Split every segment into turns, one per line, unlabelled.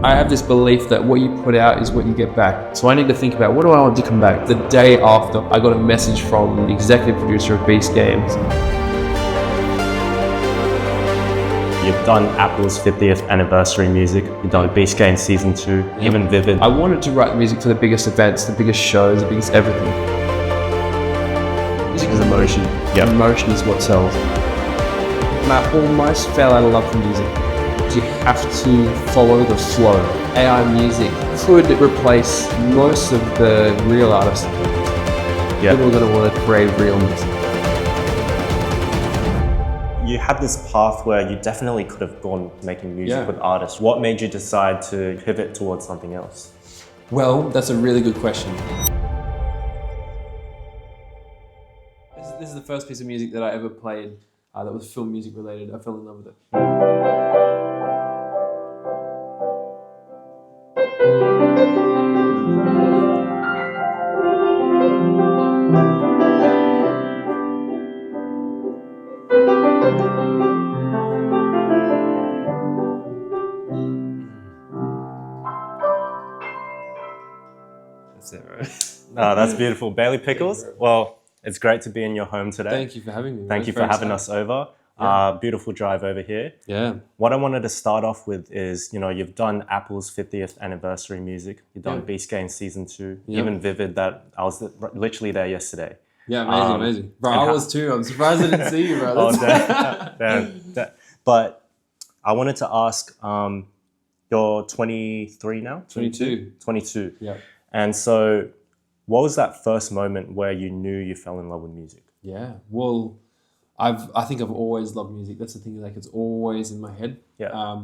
I have this belief that what you put out is what you get back. So I need to think about, what do I want to come back? The day after, I got a message from the executive producer of Beast Games.
You've done Apple's 50th anniversary music, you've done Beast Games Season 2, even Vivid.
I wanted to write music for the biggest events, the biggest shows, the biggest everything. Music is emotion.
Yep.
Emotion is what sells. I almost fell out of love for music. You have to follow the flow. AI music could replace most of the real artists.
Yep.
People are going to want to create real music.
You had this path where you definitely could have gone making music with artists. What made you decide to pivot towards something else?
Well, that's a really good question. This is the first piece of music that I ever played that was film music related. I fell in love with it. That's it, right?
No, that's beautiful. Bailey Pickles, well, it's great to be in your home today.
Thank you for having me.
Thank you for having us over. Beautiful drive over here.
Yeah.
What I wanted to start off with is, you've done Apple's 50th anniversary music. You've done Beast Games Season 2, even Vivid, that I was literally there yesterday.
Yeah, amazing. Bro, I was too. I'm surprised I didn't see you, bro.
Damn. But I wanted to ask, you're 23 now?
22.
22.
Yeah.
And so what was that first moment where you knew you fell in love with music?
Yeah, well, I think I've always loved music. That's the thing, like it's always in my head.
Yeah.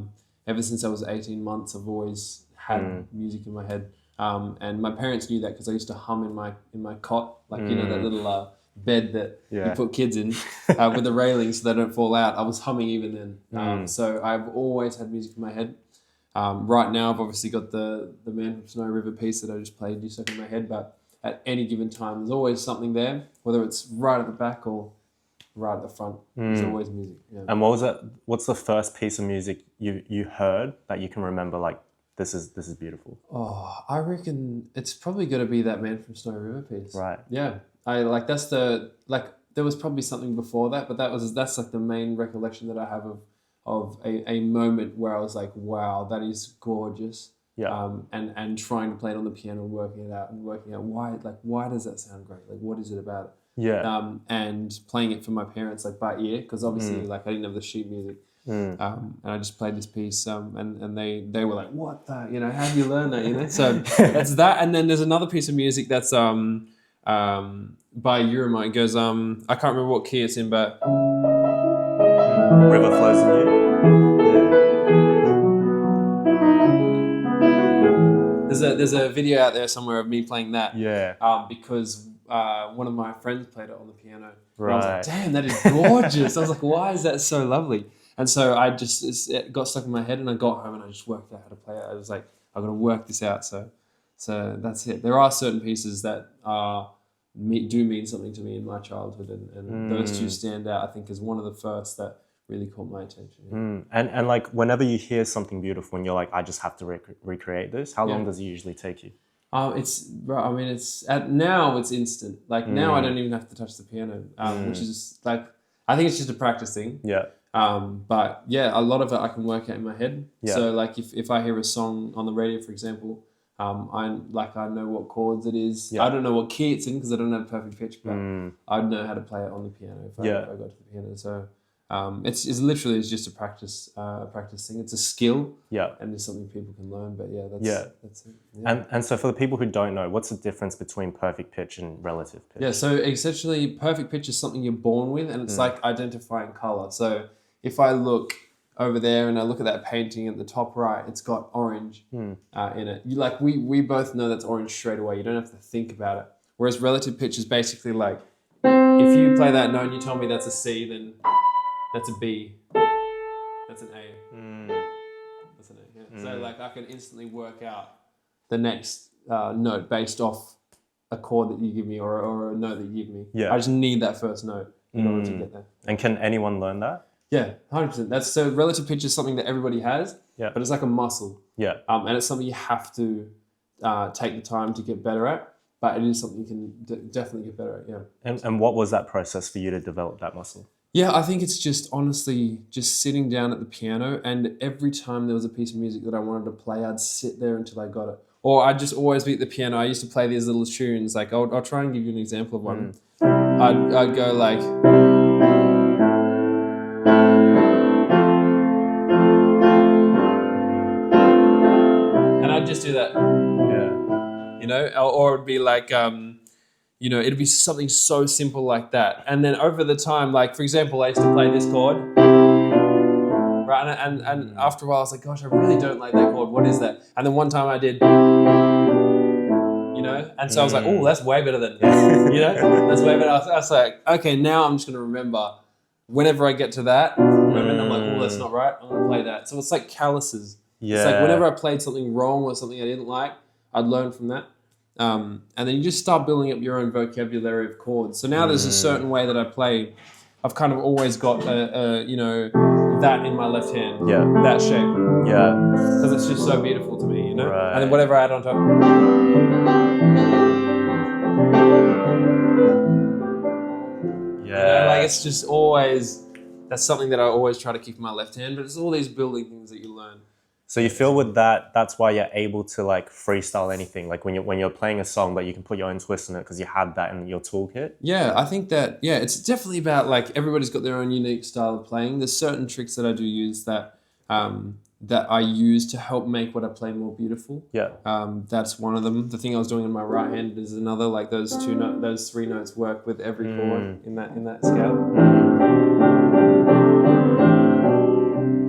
Ever since I was 18 months, I've always had music in my head. And my parents knew that because I used to hum in my cot, like that little bed that you put kids in with the railings so they don't fall out. I was humming even then. So I've always had music in my head. Right now, I've obviously got the Man from Snow River piece that I just played you stuck in my head, but at any given time, there's always something there, whether it's right at the back or right at the front. There's always music. Yeah.
And what's the first piece of music you heard that you can remember, like, this is beautiful?
Oh, I reckon it's probably going to be that Man from Snow River piece.
Right.
Yeah. There was probably something before that, but that's like the main recollection that I have of a moment where I was like, wow, that is gorgeous.
Yeah.
And trying to play it on the piano and working out why does that sound great? Like, what is it about it?
Yeah.
And playing it for my parents, like by ear, because obviously like I didn't have the sheet music. And I just played this piece, and they were like, what the, how do you learn that, So that's that. And then there's another piece of music that's by Euromite. It goes, I can't remember what key it's in, but
River Flows in You.
There's a video out there somewhere of me playing that.
Yeah.
Because one of my friends played it on the piano.
Right.
And I was like, damn, that is gorgeous. I was like, why is that so lovely? And so it got stuck in my head, and I got home and I just worked out how to play it. I was like, I've got to work this out. So that's it. There are certain pieces that do mean something to me in my childhood, and those two stand out, I think, as one of the first that really caught my attention.
And like, whenever you hear something beautiful and you're like, I just have to recreate this, how long does it usually take you?
Now it's instant. Like now I don't even have to touch the piano, which is like, I think it's just a practice thing.
Yeah.
But yeah, a lot of it I can work out in my head.
Yeah.
So like if I hear a song on the radio, for example, I know what chords it is.
Yeah.
I don't know what key it's in because I don't have perfect pitch, but I'd know how to play it on the piano if I got to the piano. So it's literally just a practice thing. It's a skill.
Yeah.
And it's something people can learn. But that's it.
Yeah. And so for the people who don't know, what's the difference between perfect pitch and relative pitch?
Yeah, so essentially perfect pitch is something you're born with, and it's like identifying color. So if I look over there and I look at that painting at the top right, it's got orange in it. We both know that's orange straight away. You don't have to think about it. Whereas relative pitch is basically like, if you play that note and you tell me that's a C, then that's a B. That's an A. That's an A. Yeah. So like I can instantly work out the next note based off a chord that you give me or a note that you give me.
Yeah.
I just need that first note in order to get there.
And can anyone learn that?
Yeah, 100%. That's so relative pitch is something that everybody has,
Yeah.
but it's like a muscle.
Yeah.
And it's something you have to take the time to get better at, but it is something you can definitely get better at, yeah.
And what was that process for you to develop that muscle?
Yeah, I think it's just honestly just sitting down at the piano, and every time there was a piece of music that I wanted to play, I'd sit there until I got it. Or I'd just always be at the piano. I used to play these little tunes. Like I'll try and give you an example of one. I'd go like... And I'd just do that.
Yeah.
You know, or it'd be like... you know, it'd be something so simple like that. And then over the time, like, for example, I used to play this chord. Right? And after a while, I was like, gosh, I really don't like that chord. What is that? And then one time I did, you know? And so I was like, oh, that's way better than, you know? That's way better. I was like, okay, now I'm just going to remember whenever I get to that moment, I'm like, oh, that's not right. I'm going to play that. So it's like calluses.
Yeah.
It's like whenever I played something wrong or something I didn't like, I'd learn from that. And then you just start building up your own vocabulary of chords. So now there's a certain way that I play. I've kind of always got you know, that in my left hand, that shape, because it's just so beautiful to me, you know.
Right.
And then whatever I add on top, you know, like it's just always, that's something that I always try to keep in my left hand. But it's all these building things that you learn.
So you feel with that, that's why you're able to like freestyle anything. Like when you're playing a song, but you can put your own twist on it because you had that in your toolkit.
Yeah, I think that, yeah, it's definitely about like everybody's got their own unique style of playing. There's certain tricks that I do use that that I use to help make what I play more beautiful.
Yeah.
That's one of them. The thing I was doing in my right hand is another. Like those three notes work with every chord in that scale.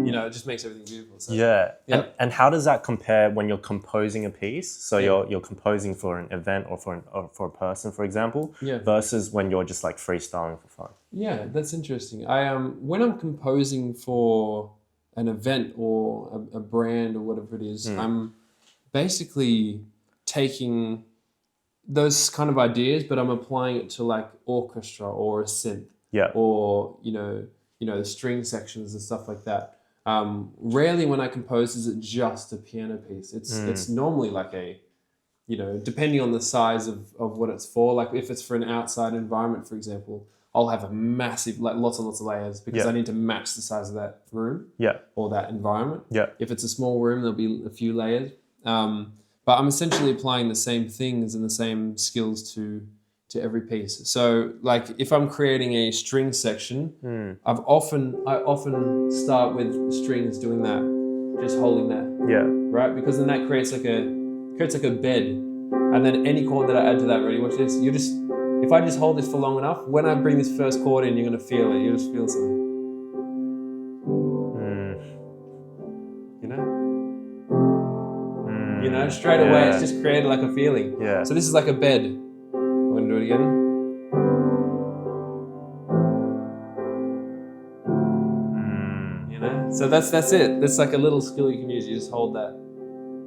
You know, it just makes everything beautiful. So.
Yeah. And how does that compare when you're composing a piece? So you're composing for an event or for a person, for example, versus when you're just like freestyling for fun.
Yeah, that's interesting. I when I'm composing for an event or a brand or whatever it is, I'm basically taking those kind of ideas, but I'm applying it to like orchestra or a synth, or you know the string sections and stuff like that. Rarely when I compose is it just a piano piece. It's normally like a, you know, depending on the size of what it's for. Like if it's for an outside environment, for example, I'll have a massive, like lots and lots of layers because I need to match the size of that room or that environment. If it's a small room, there'll be a few layers. But I'm essentially applying the same things and the same skills to every piece. So like if I'm creating a string section, I often start with strings doing that, just holding that. Right? Because then that creates like a bed. And then any chord that I add to that, ready, watch this, if I just hold this for long enough, when I bring this first chord in, you're gonna feel it. You'll just feel something. You know? You know, straight away it's just created like a feeling. So this is like a bed. I'm gonna do it again. You know, so that's it. That's like a little skill you can use. You just hold that.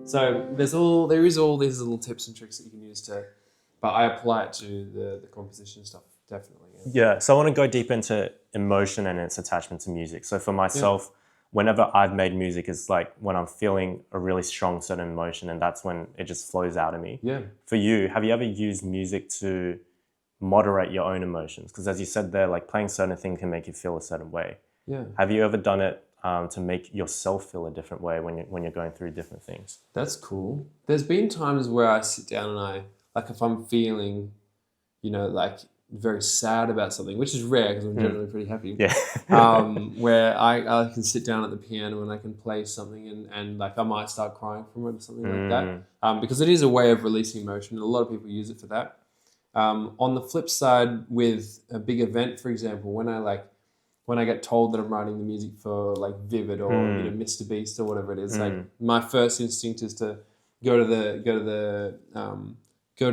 So there is all these little tips and tricks that you can use but I apply it to the composition stuff definitely.
Yeah. So I want to go deep into emotion and its attachment to music. So for myself, whenever I've made music, it's like when I'm feeling a really strong certain emotion, and that's when it just flows out of me. For you, have you ever used music to moderate your own emotions? Because as you said there, like playing certain things can make you feel a certain way. Have you ever done it to make yourself feel a different way when you're going through different things?
That's cool. There's been times where I sit down and like if I'm feeling, you know, like very sad about something, which is rare because I'm generally pretty happy. Where I can sit down at the piano and I can play something and like I might start crying from it or something like that. Because it is a way of releasing emotion. A lot of people use it for that. On the flip side, with a big event, for example, when I get told that I'm writing the music for like Vivid or you know Mr. Beast or whatever it is, like my first instinct is to go to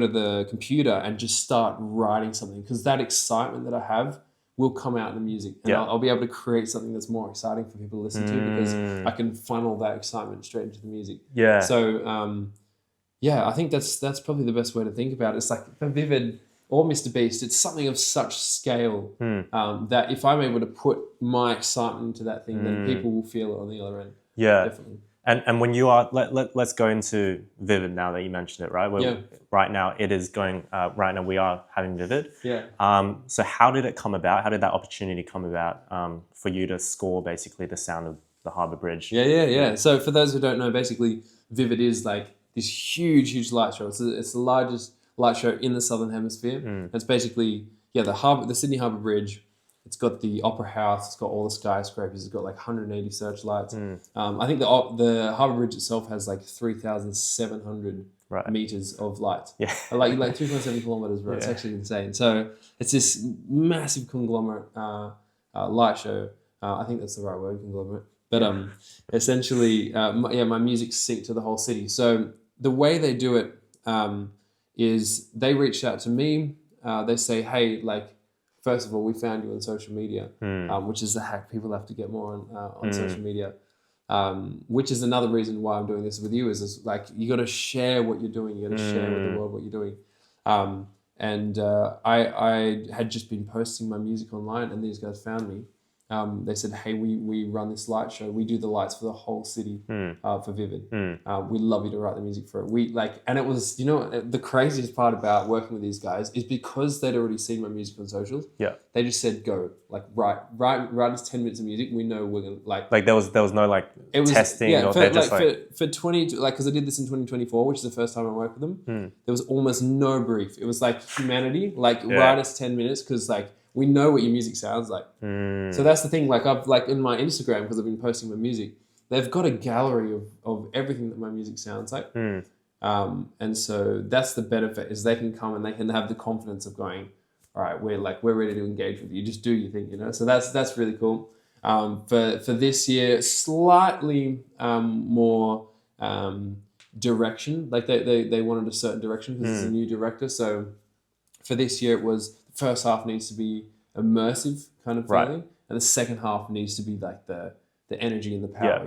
the computer and just start writing something, because that excitement that I have will come out in the music, and I'll be able to create something that's more exciting for people to listen to because I can funnel that excitement straight into the music. So I think that's probably the best way to think about it. It's like for Vivid, or Mr. Beast. It's something of such scale that if I'm able to put my excitement into that thing, then people will feel it on the other end.
Yeah,
definitely.
And when you are, let's go into Vivid now that you mentioned it, right? Right now it is going. Right now we are having Vivid.
Yeah.
So how did it come about? How did that opportunity come about for you to score basically the sound of the Harbour Bridge?
Yeah. So for those who don't know, basically Vivid is like this huge light show. It's the largest light show in the Southern Hemisphere. It's basically the Sydney Harbour Bridge. It's got the Opera House. It's got all the skyscrapers. It's got like 180 searchlights. I think the Harbour Bridge itself has like 3,700 meters of light.
Yeah,
like 2.7 kilometers. Right? It's actually insane. So it's this massive conglomerate light show. I think that's the right word, conglomerate. But essentially, my music synced to the whole city. So the way they do it is they reached out to me. They say, hey, like, first of all, we found you on social media, which is the hack. People have to get more on social media, which is another reason why I'm doing this with you is like, you got to share what you're doing. You got to share with the world what you're doing. I had just been posting my music online and these guys found me. They said, hey, we run this light show. We do the lights for the whole city for Vivid. We'd love you to write the music for it. And it was, the craziest part about working with these guys is because they'd already seen my music on socials.
Yeah.
They just said, go, like, write us 10 minutes of music. We know we're going to
like there was no like testing or
for,
they're just like
for 20, like, because I did this in 2024, which is the first time I worked with them. There was almost no brief. It was like humanity, like write us 10 minutes because like, we know what your music sounds like. So that's the thing. Like I've in my Instagram, because I've been posting my music, they've got a gallery of everything that my music sounds like. And so that's the benefit is they can come and they can have the confidence of going, all right, we're ready to engage with you. Just do your thing, So that's really cool. For this year, slightly more direction. Like they wanted a certain direction because it's a new director. So for this year, it was first half needs to be immersive kind of feeling, and the second half needs to be like the energy and the power,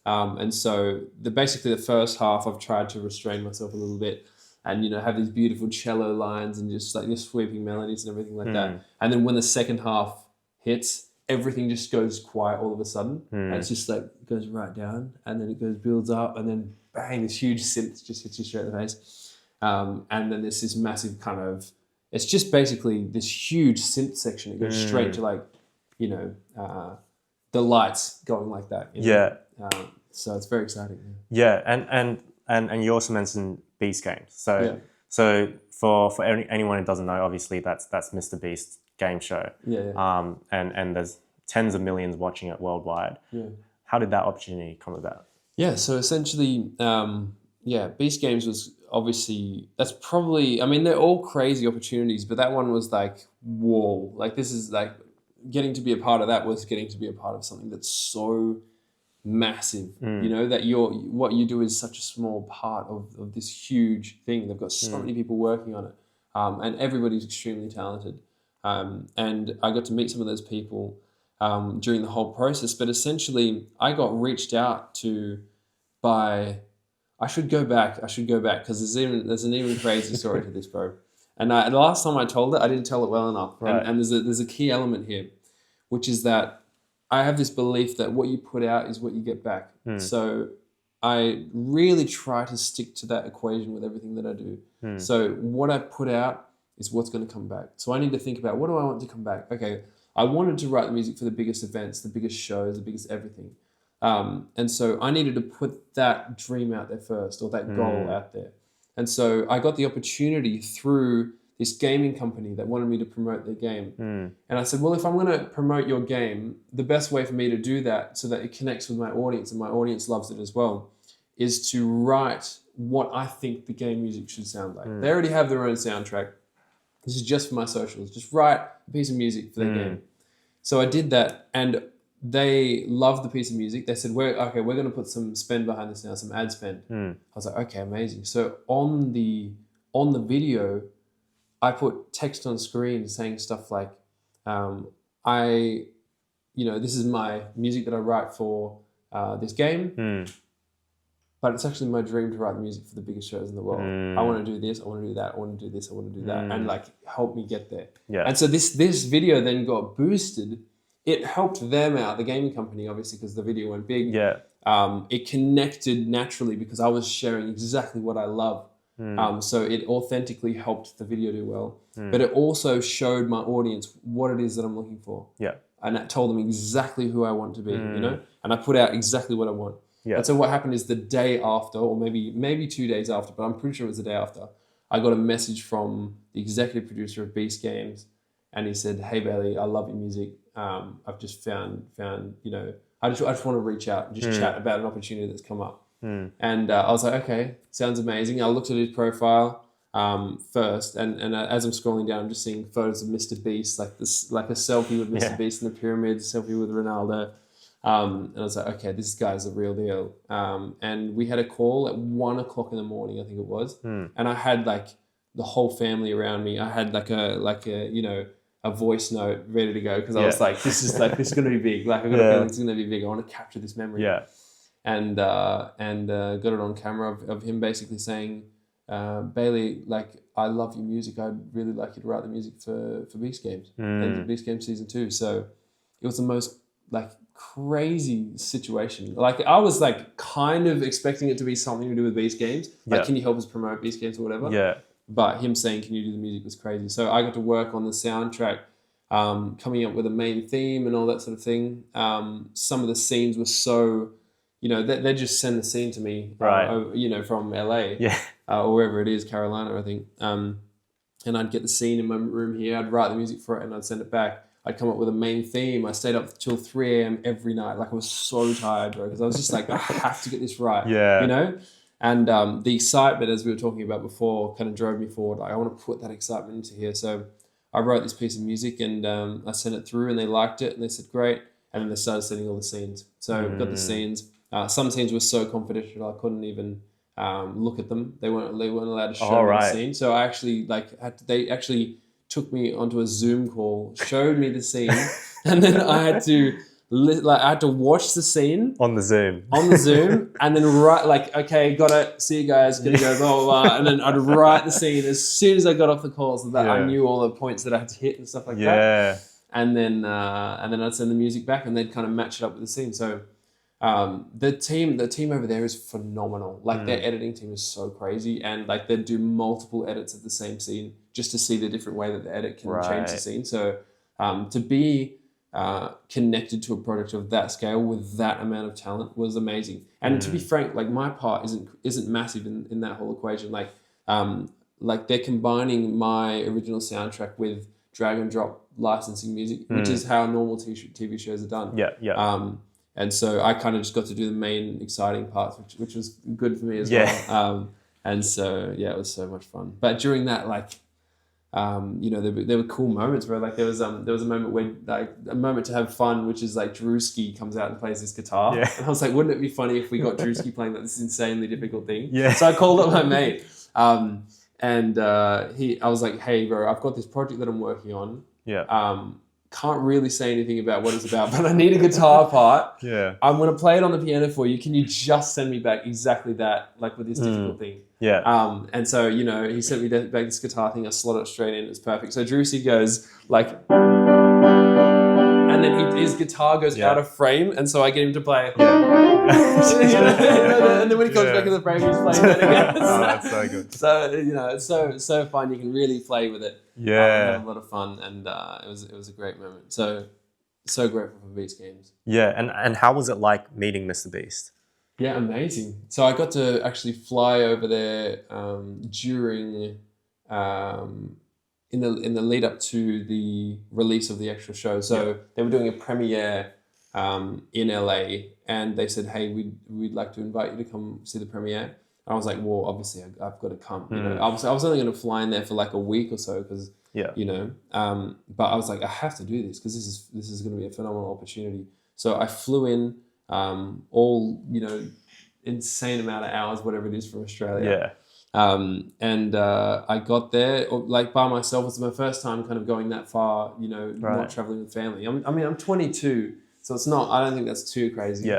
and so basically the first half I've tried to restrain myself a little bit and have these beautiful cello lines and just like this sweeping melodies and everything like that, and then when the second half hits, everything just goes quiet all of a sudden, and it's just like goes right down, and then it builds up, and then bang, this huge synth just hits you straight in the face, and then there's this massive kind of, it's just basically this huge synth section. It goes straight to like, the lights going like that. So it's very exciting.
Yeah, and you also mentioned Beast Games. So for anyone who doesn't know, obviously that's Mr. Beast's game show. And there's tens of millions watching it worldwide. How did that opportunity come about? So essentially, Beast Games was obviously, that's probably, I mean, they're all crazy opportunities, but that one was like, whoa, like this is like, getting to be a part of that was getting to be a part of something that's so massive, that what you do is such a small part of this huge thing. They've got so many people working on it, and everybody's extremely talented. And I got to meet some of those people during the whole process, but essentially I got reached out to by, I should go back because there's an even crazy story to this, bro. And the last time I told it, I didn't tell it well enough. And there's a key element here, which is that I have this belief that what you put out is what you get back. So I really try to stick to that equation with everything that I do. So what I put out is what's going to come back. So I need to think about, what do I want to come back? Okay, I wanted to write the music for the biggest events, the biggest shows, the biggest everything. And so I needed to put that dream out there first, or that goal out there. And so I got the opportunity through this gaming company that wanted me to promote their game. And I said, well, if I'm going to promote your game, the best way for me to do that so that it connects with my audience and my audience loves it as well is to write what I think the game music should sound like. They already have their own soundtrack. This is just for my socials. Just write a piece of music for their game. So I did that, and they loved the piece of music. They said, we're going to put some spend behind this now, some ad spend. I was like, okay, amazing. So on the video, I put text on screen saying stuff like, this is my music that I write for this game.
but it's actually my dream to write the music for the biggest shows in the world. I want to do this, I want to do that, I want to do this, I want to do that, and like help me get there.
Yeah.
And so this video then got boosted. It helped them out, the gaming company, obviously, because the video went big.
Yeah.
It connected naturally because I was sharing exactly what I love. So it authentically helped the video do well. But it also showed my audience what it is that I'm looking for.
Yeah.
And that told them exactly who I want to be, you know? And I put out exactly what I want.
Yeah.
And so what happened is the day after, or maybe 2 days after, but I'm pretty sure it was the day after, I got a message from the executive producer of Beast Games, and he said, "Hey Bailey, I love your music. I've just found you know, I just want to reach out and just chat about an opportunity that's come up." And I was like, okay, sounds amazing. I looked at his profile first, and as I'm scrolling down, I'm just seeing photos of Mr. Beast, like a selfie with Mr. Beast in the pyramids, a selfie with Ronaldo. And I was like, okay, this guy's a real deal. And we had a call at 1 o'clock in the morning, I think it was. And I had like the whole family around me. I had like a you know, a voice note ready to go because I was like, this is going to be big. Like I got a feeling it's going to be big. I want to capture this memory.
Yeah.
And got it on camera of him basically saying, Bailey, like, I love your music. I'd really like you to write the music for Beast Games and Beast Games Season 2. So it was the most like crazy situation. Like I was like kind of expecting it to be something to do with Beast Games. Like, can you help us promote Beast Games or whatever?
Yeah.
But him saying, can you do the music was crazy. So I got to work on the soundtrack, coming up with a main theme and all that sort of thing. Some of the scenes were so, you know, they just send the scene to me, you know, from LA or wherever it is, Carolina, I think. And I'd get the scene in my room here. I'd write the music for it and I'd send it back. I'd come up with a main theme. I stayed up till 3 a.m. every night. Like I was so tired, bro, because I was just like, I have to get this right, you know? And the excitement, as we were talking about before, kind of drove me forward. Like, I want to put that excitement into here. So I wrote this piece of music and I sent it through and they liked it and they said, great. And then they started sending all the scenes. So got the scenes. Some scenes were so confidential I couldn't even look at them. They weren't allowed to show me the scene. So I actually they actually took me onto a Zoom call, showed me the scene, and then I had to watch the scene
on the Zoom,
and then write like, okay, got it. See you guys. Gonna go blah blah blah, and then I'd write the scene as soon as I got off the call, so that I knew all the points that I had to hit and stuff like that. And then I'd send the music back, and they'd kind of match it up with the scene. So. The team over there is phenomenal. Like their editing team is so crazy, and like they do multiple edits of the same scene just to see the different way that the edit can change the scene. So to be connected to a project of that scale with that amount of talent was amazing. And to be frank, like my part isn't massive in that whole equation. Like they're combining my original soundtrack with drag and drop licensing music, which is how normal TV shows are done. And so I kind of just got to do the main exciting parts, which was good for me as well. And so, it was so much fun. But during that, like, you know, there were cool moments where, like, there was a moment where, like, a moment to have fun, which is like Drewski comes out and plays this guitar. And I was like, wouldn't it be funny if we got Drewski playing like this insanely difficult thing? So I called up my mate, and I was like, hey, bro, I've got this project that I'm working on. Can't really say anything about what it's about, but I need a guitar part. I'm going to play it on the piano for you. Can you just send me back exactly that, like with this difficult thing? And so, you know, he sent me back this guitar thing. I slot it straight in. It's perfect. So Drewsy goes like, and then his guitar goes out of frame. And so I get him to play. And then when he comes back in the frame, he's playing that again.
That's so good.
So, you know, it's so fun. You can really play with it. Had a lot of fun, and it was a great moment. So grateful for Beast Games.
And how was it like meeting Mr. Beast?
Yeah, amazing. So I got to actually fly over there during in the lead up to the release of the actual show. So they were doing a premiere in LA, and they said, "Hey, we'd like to invite you to come see the premiere." I was like, well, obviously I've got to come. You know, I was only going to fly in there for like a week or so because, you know, but I was like, I have to do this because this is going to be a phenomenal opportunity. So I flew in all, you know, insane amount of hours, whatever it is, from Australia. And I got there like by myself. It was my first time kind of going that far, you know, not traveling with family. I'm 22, so it's not, I don't think that's too crazy.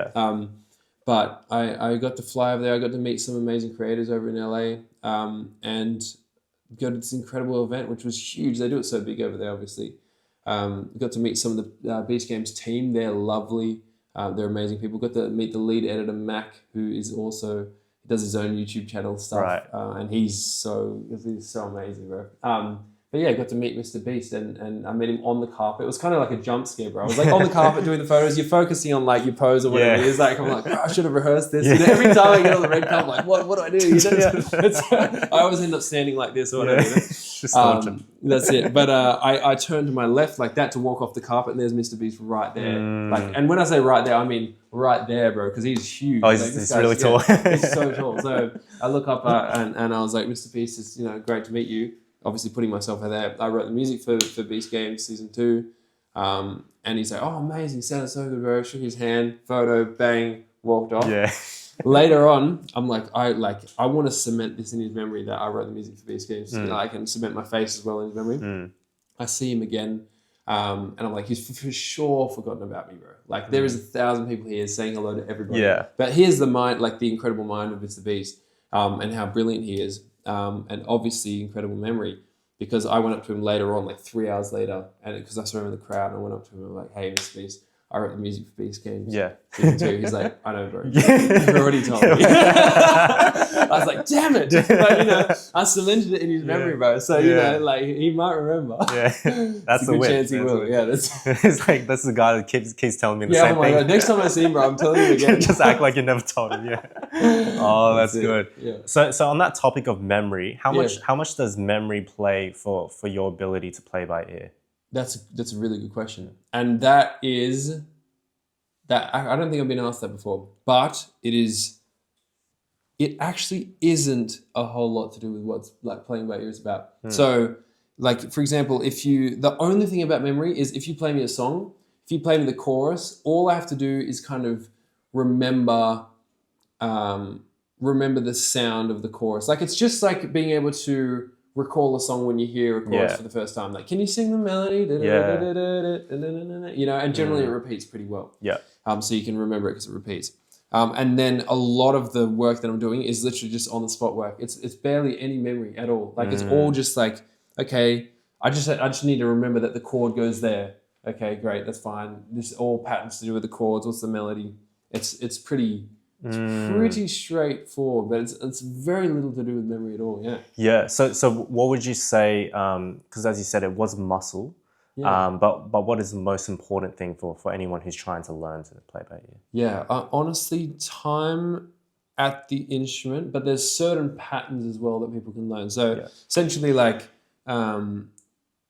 But I got to fly over there. I got to meet some amazing creators over in LA, and go to this incredible event, which was huge. They do it so big over there, obviously. Got to meet some of the Beach Games team. They're lovely. They're amazing people. Got to meet the lead editor, Mac, who is also does his own YouTube channel stuff,
right.
And he's so amazing, bro. But yeah, I got to meet Mr. Beast, and I met him on the carpet. It was kind of like a jump scare, bro. I was like on the carpet doing the photos. You're focusing on like your pose or whatever it is. Like I'm like, I should have rehearsed this. You know, every time I get on the red carpet, I'm like, what do I do? You know? I always end up standing like this or whatever. You know? That's it. But I turned to my left like that to walk off the carpet, and there's Mr. Beast right there. Like, and when I say right there, I mean right there, bro, because he's huge.
Oh, he's really tall.
He's so tall. So I look up and I was like, Mr. Beast, it's great to meet you. Obviously putting myself out there. I wrote the music for Beast Games Season 2. And he's like, oh, amazing, sounded so good, bro. Shook his hand, photo, bang, walked off.
Yeah.
Later on, I'm like, I want to cement this in his memory that I wrote the music for Beast Games. I can cement my face as well in his memory. I see him again, and I'm like, he's for sure forgotten about me, bro. Like, there is 1,000 people here saying hello to everybody.
Yeah.
But here's the mind, like the incredible mind of Mr. Beast, and how brilliant he is. And obviously incredible memory, because I went up to him later on, like 3 hours later, and because I saw him in the crowd, and I went up to him and I'm like, hey, Mr. Beast, I wrote the music for Beast Games.
Yeah.
Season 2. He's like, I know, bro. You've already told me. I was like, damn it. But, I cemented it in his memory, bro. So, like, he might remember.
Yeah. That's
a
win.
Chance he will. Yeah, that's...
It's like, that's the guy that keeps telling me the same
oh my
thing.
God. Next time I see him, bro, I'm telling him again.
Just act like you never told him. Yeah. Oh, that's good.
Yeah.
So on that topic of memory, how much does memory play for your ability to play by ear? That's
a really good question. And that I don't think I've been asked that before, but it actually isn't a whole lot to do with what's like playing by ear is about. So like, for example, the only thing about memory is if you play me a song, if you play me the chorus, all I have to do is kind of remember the sound of the chorus. Like, it's just like being able to recall a song when you hear a chorus for the first time. Like, can you sing the melody? And generally it repeats pretty well.
Yeah.
So you can remember it because it repeats. And then a lot of the work that I'm doing is literally just on the spot work. It's barely any memory at all. Like, it's all just like, okay, I just need to remember that the chord goes there. Okay, great, that's fine. This is all patterns to do with the chords. What's the melody? It's pretty straightforward, but it's very little to do with memory at all. Yeah.
Yeah. So what would you say? Because as you said, it was muscle.
Yeah.
But what is the most important thing for anyone who's trying to learn to play by ear?
Yeah. Honestly, time at the instrument, but there's certain patterns as well that people can learn. So essentially, like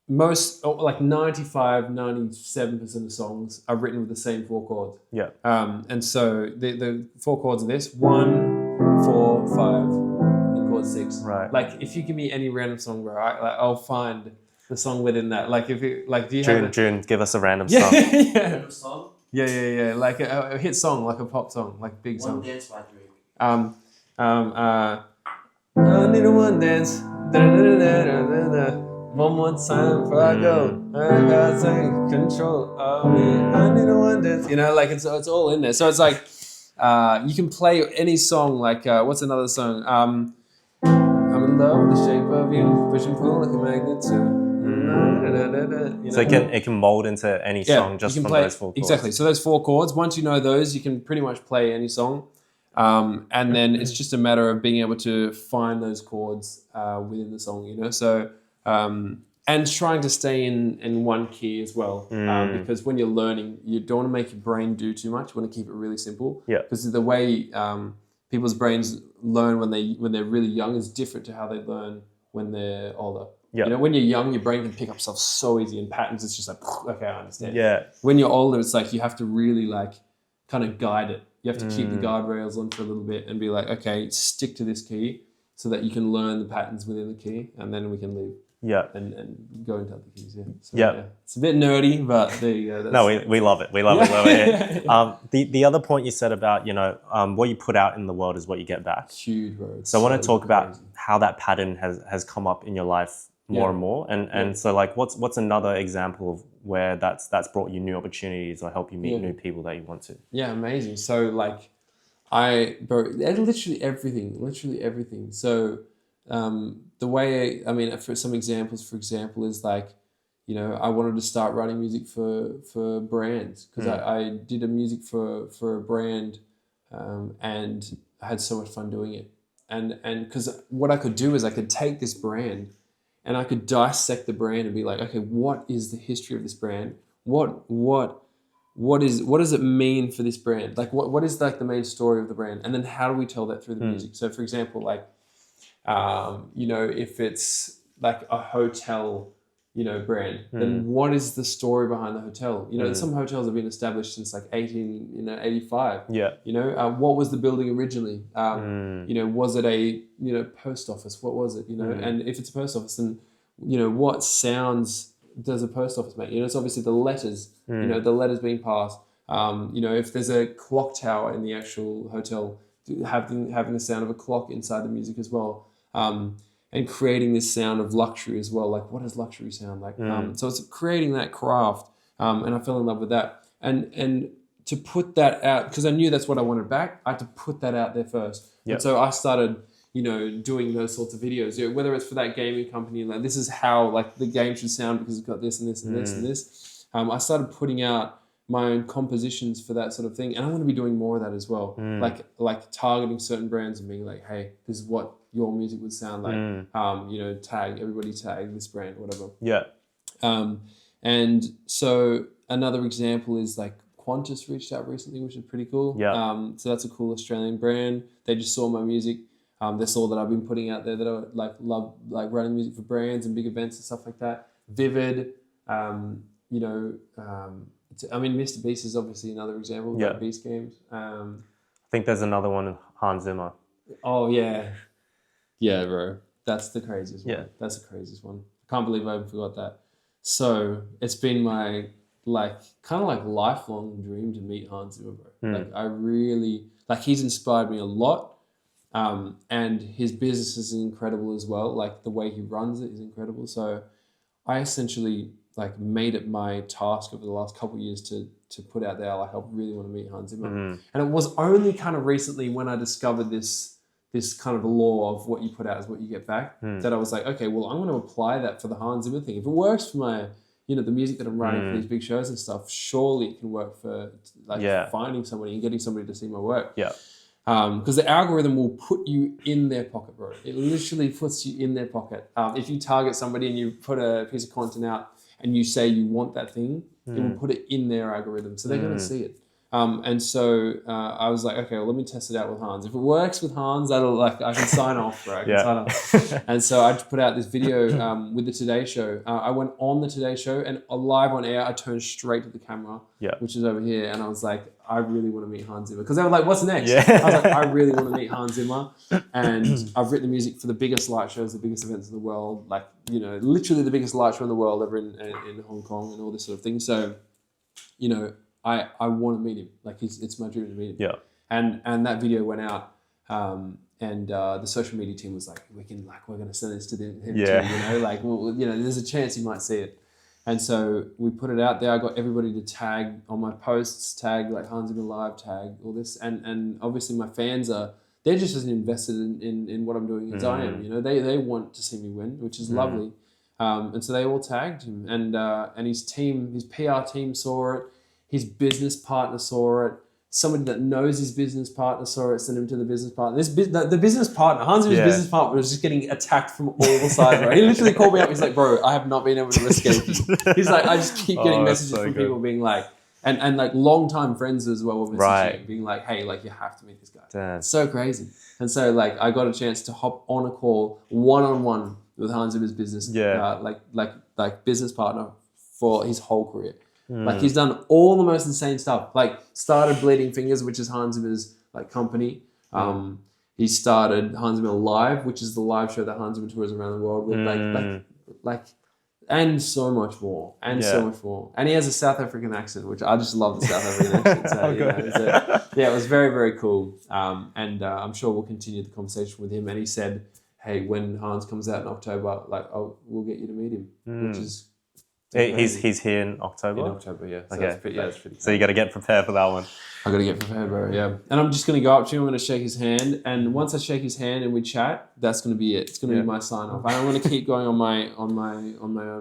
most, like 95, 97% of songs are written with the same 4 chords.
Yeah.
And so the 4 chords are this: 1, 4, 5, and chord 6.
Right.
Like, if you give me any random song, bro, I'll find the song within that. Like, if it, like, do you have
June, give us a random song.
Random song? Yeah. Like a hit song, like a pop song, like big song.
One Dance by Drake.
I need a one dance. One more time before I go. I gotta take control of me. I need a one dance. Like, it's all in there. So it's like, you can play any song. Like, what's another song? I'm in love with the shape of you. Push and pull like a magnet too.
So it can mold into any song just from those 4 chords.
Exactly. So those 4 chords, once you know those, you can pretty much play any song. And then it's just a matter of being able to find those chords within the song, So, and trying to stay in one key as well. Because when you're learning, you don't want to make your brain do too much. You want to keep it really simple.
Yeah.
Because the way people's brains learn when they're really young is different to how they learn when they're older.
Yeah.
When you're young, your brain can pick up stuff so easy, and patterns, it's just like, okay, I understand.
Yeah.
When you're older, it's like you have to really like kind of guide it. You have to keep the guardrails on for a little bit and be like, okay, stick to this key so that you can learn the patterns within the key, and then we can leave.
Yeah.
And go into other keys. Yeah. So,
yeah.
It's a bit nerdy, but there you go.
No, we love it. We love it. The other point you said about, what you put out in the world is what you get back.
Huge, bro.
So I want to talk about how that pattern has come up in your life more and more. And so, like, what's another example of where that's brought you new opportunities or help you meet new people that you want to?
Yeah, amazing. So, like, literally everything. So the way, for some examples, for example, is like, you know, I wanted to start writing music for brands because I did a music for a brand, and I had so much fun doing it. And because what I could do is I could take this brand and I could dissect the brand and be like, okay, what is the history of this brand? What does it mean for this brand? Like what is like the main story of the brand? And then how do we tell that through the music? So for example, like, you know, if it's like a hotel, you know, brand, then what is the story behind the hotel? You know, some hotels have been established since like 1885.
Yeah.
You know, what was the building originally? You know, was it a, you know, post office? What was it? You know, and if it's a post office, then, you know, what sounds does a post office make? You know, it's obviously the letters, you know, the letters being passed. You know, if there's a clock tower in the actual hotel, having the sound of a clock inside the music as well. And creating this sound of luxury as well. Like, what does luxury sound like? So it's creating that craft, and I fell in love with that. And to put that out, because I knew that's what I wanted back, I had to put that out there first. Yep. And so I started, you know, doing those sorts of videos. You know, whether it's for that gaming company, like this is how like the game should sound because it's got this and this and this and this. I started putting out my own compositions for that sort of thing, and I want to be doing more of that as well. Like targeting certain brands and being like, hey, this is what your music would sound like. You know, tag this brand, whatever.
Yeah.
And so another example is like Qantas reached out recently, which is pretty cool.
Yeah.
So that's a cool Australian brand. They just saw my music. They saw that I've been putting out there that I like love like writing music for brands and big events and stuff like that. Vivid, you know, Mr. Beast is obviously another example.
Yeah.
Like Beast Games.
I think there's another one, Hans Zimmer.
Oh yeah. Yeah, bro. That's the craziest one.
Yeah.
That's the craziest one. I can't believe I even forgot that. So it's been my kind of lifelong dream to meet Hans Zimmer, bro. Like I really he's inspired me a lot. And his business is incredible as well. Like the way he runs it is incredible. So I essentially like made it my task over the last couple of years to put out there, like I really want to meet Hans Zimmer. And it was only kind of recently when I discovered this kind of law of what you put out is what you get back, that I was like, okay, well, I'm going to apply that for the Hans Zimmer thing. If it works for my, you know, the music that I'm writing for these big shows and stuff, surely it can work for finding somebody and getting somebody to see my work.
Yeah.
Because the algorithm will put you in their pocket, bro. It literally puts you in their pocket. If you target somebody and you put a piece of content out and you say you want that thing, it will put it in their algorithm. So they're going to see it. And so I was like, okay, well, let me test it out with Hans. If it works with Hans, I can sign off, bro. I can sign off. And so I put out this video with the Today Show. I went on the Today Show and live on air, I turned straight to the camera, which is over here. And I was like, I really want to meet Hans Zimmer. Because they were like, what's next? I was like, I really want to meet Hans Zimmer. And I've written the music for the biggest light shows, the biggest events in the world. Like, you know, literally the biggest light show in the world ever in Hong Kong and all this sort of thing. So, you know, I want to meet him. Like it's my dream to meet him.
Yeah.
And that video went out, and the social media team was like, we're going to send this to him too. You know, like, well, you know, there's a chance he might see it. And so we put it out there. I got everybody to tag on my posts, tag like Hans Zimmer Live, tag all this, and obviously my fans they're just as invested in what I'm doing as I am. You know, they want to see me win, which is lovely. And so they all tagged him, and his team, his PR team saw it. His business partner saw it. Somebody that knows his business partner saw it, sent him to the business partner. The business partner, Hans Zimmer's business partner, was just getting attacked from all sides. Right? He literally called me up. He's like, bro, I have not been able to escape you. He's like, I just keep getting messages from people being like, and like long-time friends as well were messaging, being like, hey, like you have to meet this guy. Damn. It's so crazy. And so like I got a chance to hop on a call one-on-one with Hans Zimmer's business, like business partner for his whole career. Like he's done all the most insane stuff. Like started Bleeding Fingers, which is Hans Zimmer's like company. He started Hans Zimmer Live, which is the live show that Hans Zimmer tours around the world with. Like, and so much more, so much more. And he has a South African accent, which I just love the South African accent. So, it was very, very cool. And I'm sure we'll continue the conversation with him. And he said, hey, when Hans comes out in October, like, we'll get you to meet him, which is
He's here in October?
In October, yeah. So
okay.
that's pretty
exciting. So you got to get prepared for that one.
I got to get prepared, bro, yeah. And I'm just going to go up to him, I'm going to shake his hand, and once I shake his hand and we chat, that's going to be it. It's going to be my sign-off. I don't want to keep going on my own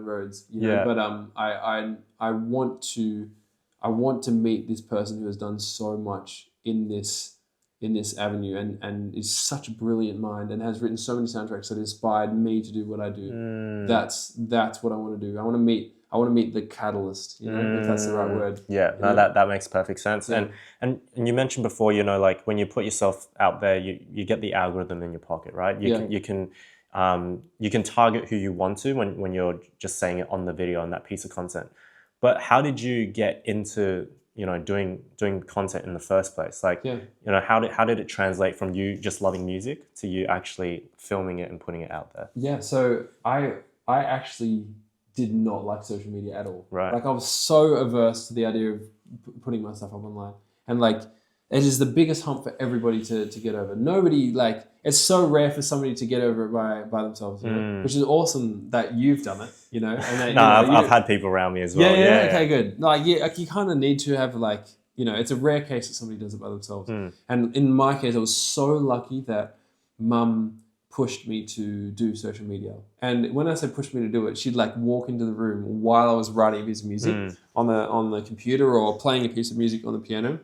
roads, you know, but I want to meet this person who has done so much in this avenue and is such a brilliant mind and has written so many soundtracks that inspired me to do what I do. That's what I want to do. I want to meet the catalyst, you know, if that's the right word.
Yeah, no, that makes perfect sense. Yeah. And you mentioned before, you know, like when you put yourself out there, you get the algorithm in your pocket, right? You can target who you want to when you're just saying it on the video on that piece of content. But how did you get into, you know, doing content in the first place? Like, you know, how did it translate from you just loving music to you actually filming it and putting it out there? Yeah,
so I actually did not like social media at all.
Right.
Like I was so averse to the idea of putting my stuff up online. And like, it is the biggest hump for everybody to get over. Nobody, like, it's so rare for somebody to get over it by themselves, you know? Which is awesome that you've done it, you know? And
I've had people around me as well.
Yeah, okay, good. Like, like you kind of need to have like, you know, it's a rare case that somebody does it by themselves. And in my case, I was so lucky that mum pushed me to do social media. And when I say pushed me to do it, she'd like walk into the room while I was writing a piece of music on the computer or playing a piece of music on the piano.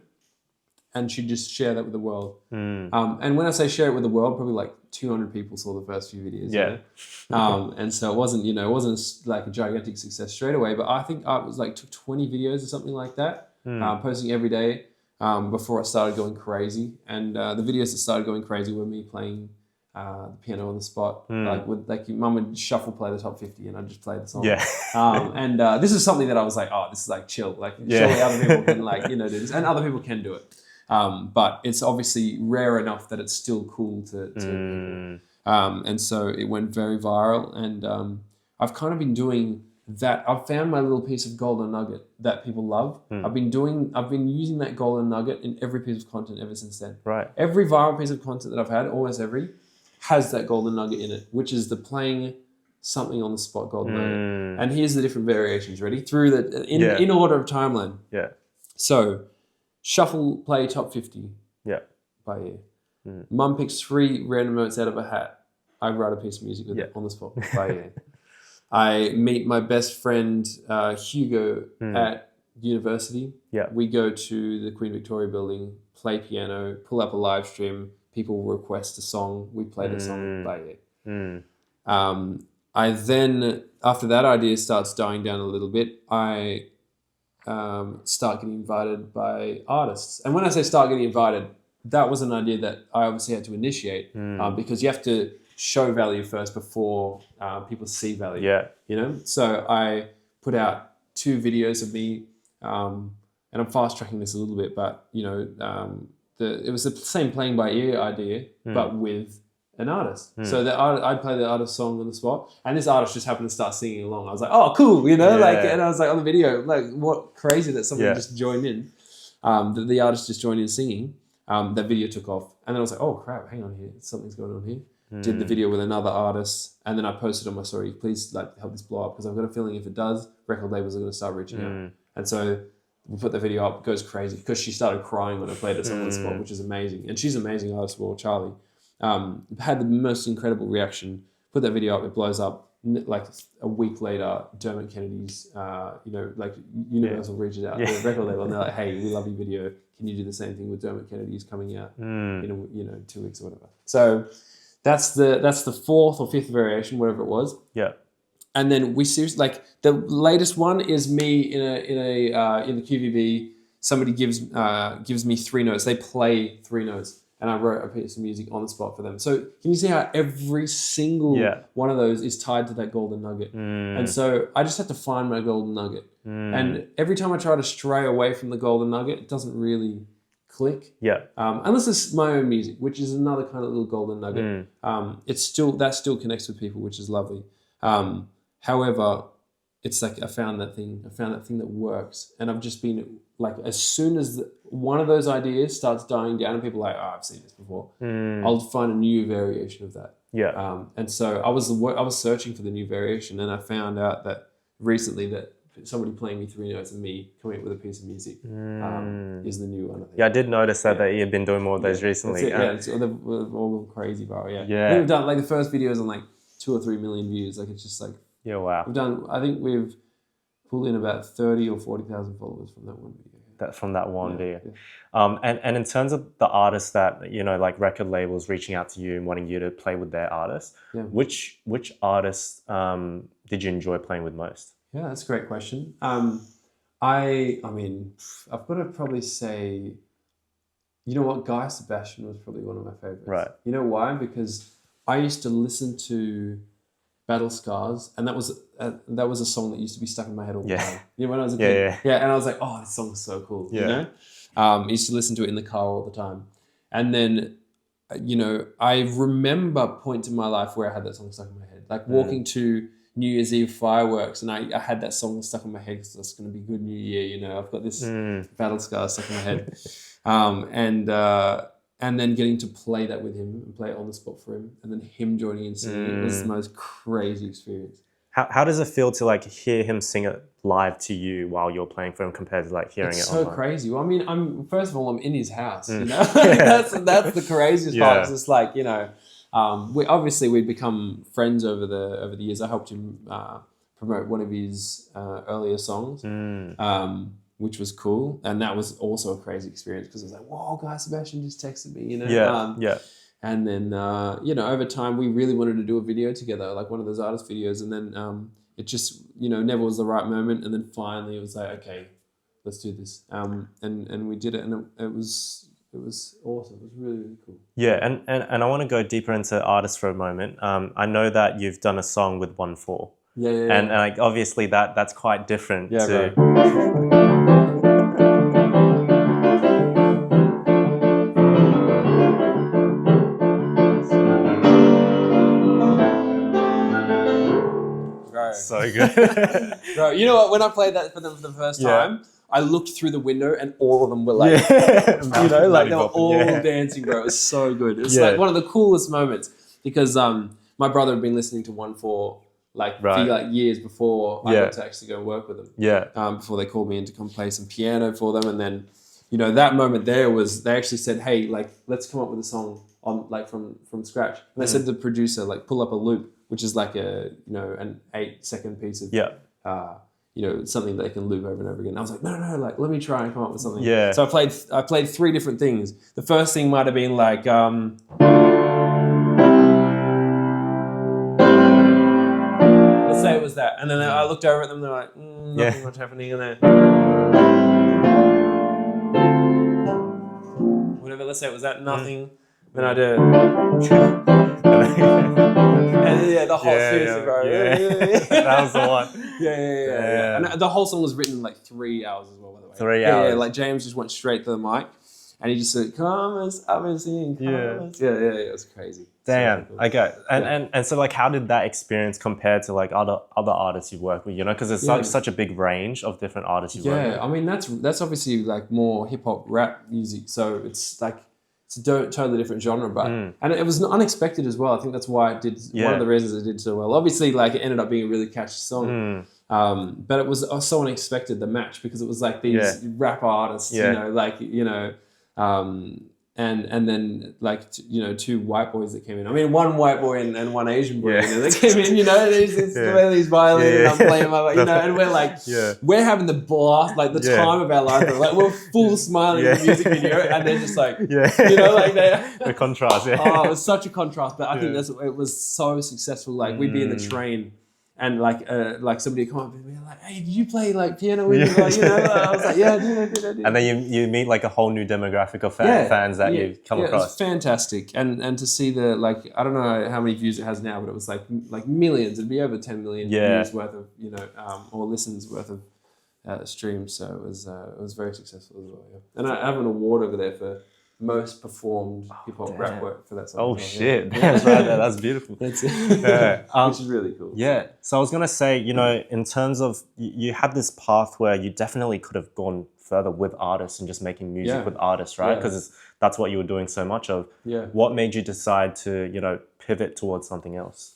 And she'd just share that with the world. And when I say share it with the world, probably like 200 people saw the first few videos.
Yeah.
You know? And so it wasn't, you know, it wasn't like a gigantic success straight away, but I think I was like took 20 videos or something like that, posting every day before I started going crazy. And the videos that started going crazy were me playing the piano on the spot. Like your mum would shuffle play the top 50 and I'd just play the song.
Yeah.
And this is something that I was like, oh, this is like chill. Like surely other people can like, you know, do this. And other people can do it. But it's obviously rare enough that it's still cool to people. And so it went very viral. And I've kind of been doing that. I've found my little piece of golden nugget that people love. I've been using that golden nugget in every piece of content ever since then.
Right.
Every viral piece of content that I've had, almost every, has that golden nugget in it, which is the playing something on the spot golden nugget. And here's the different variations. Ready? Through the in order of timeline.
Yeah.
So shuffle play top 50.
Yeah.
By ear. Mum picks 3 random notes out of a hat. I write a piece of music with it on the spot by ear. I meet my best friend Hugo at university. Yeah. We go to the Queen Victoria building, play piano, pull up a live stream. People request a song. We play the song by ear. I then, after that idea starts dying down a little bit, I start getting invited by artists. And when I say start getting invited, that was an idea that I obviously had to initiate because you have to show value first before people see value. Yeah. You know? So I put out 2 videos of me, and I'm fast tracking this a little bit, but you know, it was the same playing by ear idea, but with an artist. So I'd play the artist song on the spot, and this artist just happened to start singing along. I was like, oh, cool, you know, and I was like on the video, like, what crazy that someone just joined in. The artist just joined in singing. That video took off, and then I was like, oh crap, hang on here, something's going on here. Did the video with another artist, and then I posted on my story, please like help this blow up, because I've got a feeling if it does, record labels are going to start reaching out. And so we put the video up, it goes crazy, because she started crying when I played it on the spot, which is amazing. And she's an amazing artist, well, Charlie. Had the most incredible reaction. Put that video up, it blows up. Like a week later, Dermot Kennedy's, you know, like Universal reaches out to the record label, and they're like, "Hey, we love your video. Can you do the same thing with Dermot Kennedy's coming out in 2 weeks or whatever?" So that's the 4th or 5th variation, whatever it was. Yeah. And then we seriously, like, the latest one is me in the QVB. Somebody gives me 3 notes. They play 3 notes. And I wrote a piece of music on the spot for them. So can you see how every single one of those is tied to that golden nugget? And so I just had to find my golden nugget. And every time I try to stray away from the golden nugget, it doesn't really click. Yeah. Unless it's my own music, which is another kind of little golden nugget. That still connects with people, which is lovely. However, it's like I found that thing that works. And I've just been like, as soon as one of those ideas starts dying down and people are like, oh, I've seen this before, I'll find a new variation of that. Yeah. And so I was searching for the new variation, and I found out that recently that somebody playing me 3 notes and me coming up with a piece of music is the new one, I think.
Yeah, I did notice that you've been doing more of those recently.
They've all gone crazy, bro. Yeah.
Yeah.
We've done like the first videos on like 2 or 3 million views. Like it's just like
wow.
I think we've pulled in about 30 or 40,000 followers from that one video.
From that one video. Yeah. And in terms of the artists that, like record labels reaching out to you and wanting you to play with their artists, which artists did you enjoy playing with most?
Yeah, that's a great question. I mean, I've got to probably say, you know what, Guy Sebastian was probably one of my favorites.
Right.
You know why? Because I used to listen to Battle Scars, and that was a song that used to be stuck in my head all the time. When I was a kid. Yeah, and I was like, oh, this song's so cool.
Yeah.
I used to listen to it in the car all the time. And then, I remember a point in my life where I had that song stuck in my head. Like walking to New Year's Eve fireworks, and I had that song stuck in my head because it's going to be good New Year, I've got this Battle Scars stuck in my head. And then getting to play that with him and play it on the spot for him, and then him joining and singing it was the most crazy experience.
How does it feel to like hear him sing it live to you while you're playing for him compared to like hearing it online? It's so
crazy. Well, I mean, I'm in his house, that's the craziest part. It's just like, we'd become friends over the years. I helped him promote one of his earlier songs. Which was cool, and that was also a crazy experience because I was like, "Whoa, Guy Sebastian just texted me," And then over time, we really wanted to do a video together, like one of those artist videos, and then it just never was the right moment, and then finally it was like, okay, let's do this, and we did it, and it was awesome. It was really, really cool.
Yeah, and I want to go deeper into artists for a moment. I know that you've done a song with 1-4.
Yeah.
And like obviously that's quite different to.
Right.
So good.
Bro, you know what? When I played that for them for the first time, I looked through the window and all of them were like, they were all dancing, bro. It was so good. It was like one of the coolest moments because my brother had been listening to 1-4 for years before I got to actually go and work with them.
Yeah.
Before they called me in to come play some piano for them, and then that moment there was they actually said, hey, like let's come up with a song on like from scratch. And they said to the producer, like pull up a loop, which is like a an 8-second piece of something that they can loop over and over again. I was like, no, like let me try and come up with something.
Yeah.
So I played 3 different things. The first thing might have been like let's say it was that, and then I looked over at them. They're like, nothing much happening in there. Whatever. Let's say it was that, nothing. Then I did. And the whole seriously, bro.
That was the one.
Yeah. And the whole song was written in like 3 hours as well, by the way.
3 hours.
Yeah, like James just went straight to the mic, and he just said, "Come, I've been singing." Yeah. It was crazy.
Damn.
So cool.
Okay. And so like, how did that experience compare to like other artists you've worked with? Because it's such a big range of different artists you've worked with.
Yeah, I mean that's obviously like more hip hop rap music, so it's like. It's a totally different genre, but and it was unexpected as well. I think that's why it did. One of the reasons it did so well. Obviously, like it ended up being a really catchy song, but it was so unexpected, the match, because it was like these rap artists, and then like 2 white boys that came in. I mean, 1 white boy and 1 Asian boy that came in. It's play these violin and I'm playing my and we're like we're having the blast, like the time of our life. Like we're full smiling in the music video, and they're just like like
the contrast.
Oh, it was such a contrast, but I think it was so successful. Like we'd be in the train. And like somebody would come up and be like, "Hey, did you play like piano with me?" Like, I was like, "Yeah, I did."
And then you meet like a whole new demographic of fans that you come across.
It's fantastic, and to see the I don't know how many views it has now, but it was like millions. It'd be over 10 million views worth of or listens worth of streams. So it was very successful as well. Yeah. And I have an award over there for most performed hip hop rap work for that song.
Oh shit! That's right there. That's beautiful.
That's it. Which is really cool.
Yeah. So I was gonna say, in terms of you had this path where you definitely could have gone further with artists and just making music with artists, right? Because that's what you were doing so much of.
Yeah.
What made you decide to pivot towards something else?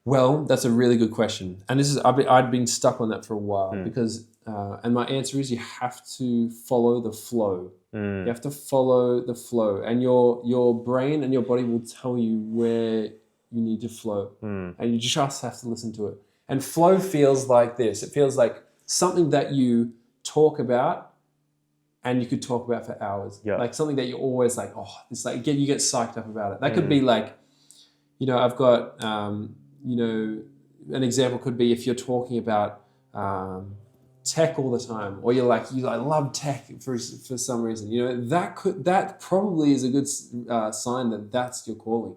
Well, that's a really good question. And I'd been stuck on that for a while because, and my answer is you have to follow the flow. You have to follow the flow, and your brain and your body will tell you where you need to flow, and you just have to listen to it. And flow feels like this. It feels like something that you talk about, and you could talk about for hours.
Yeah.
Like something that you're always like, oh, it's like you get psyched up about it. That could be like, I've got, an example could be if you're talking about tech all the time, or you're like, I love tech for some reason. That probably is a good sign that that's your calling.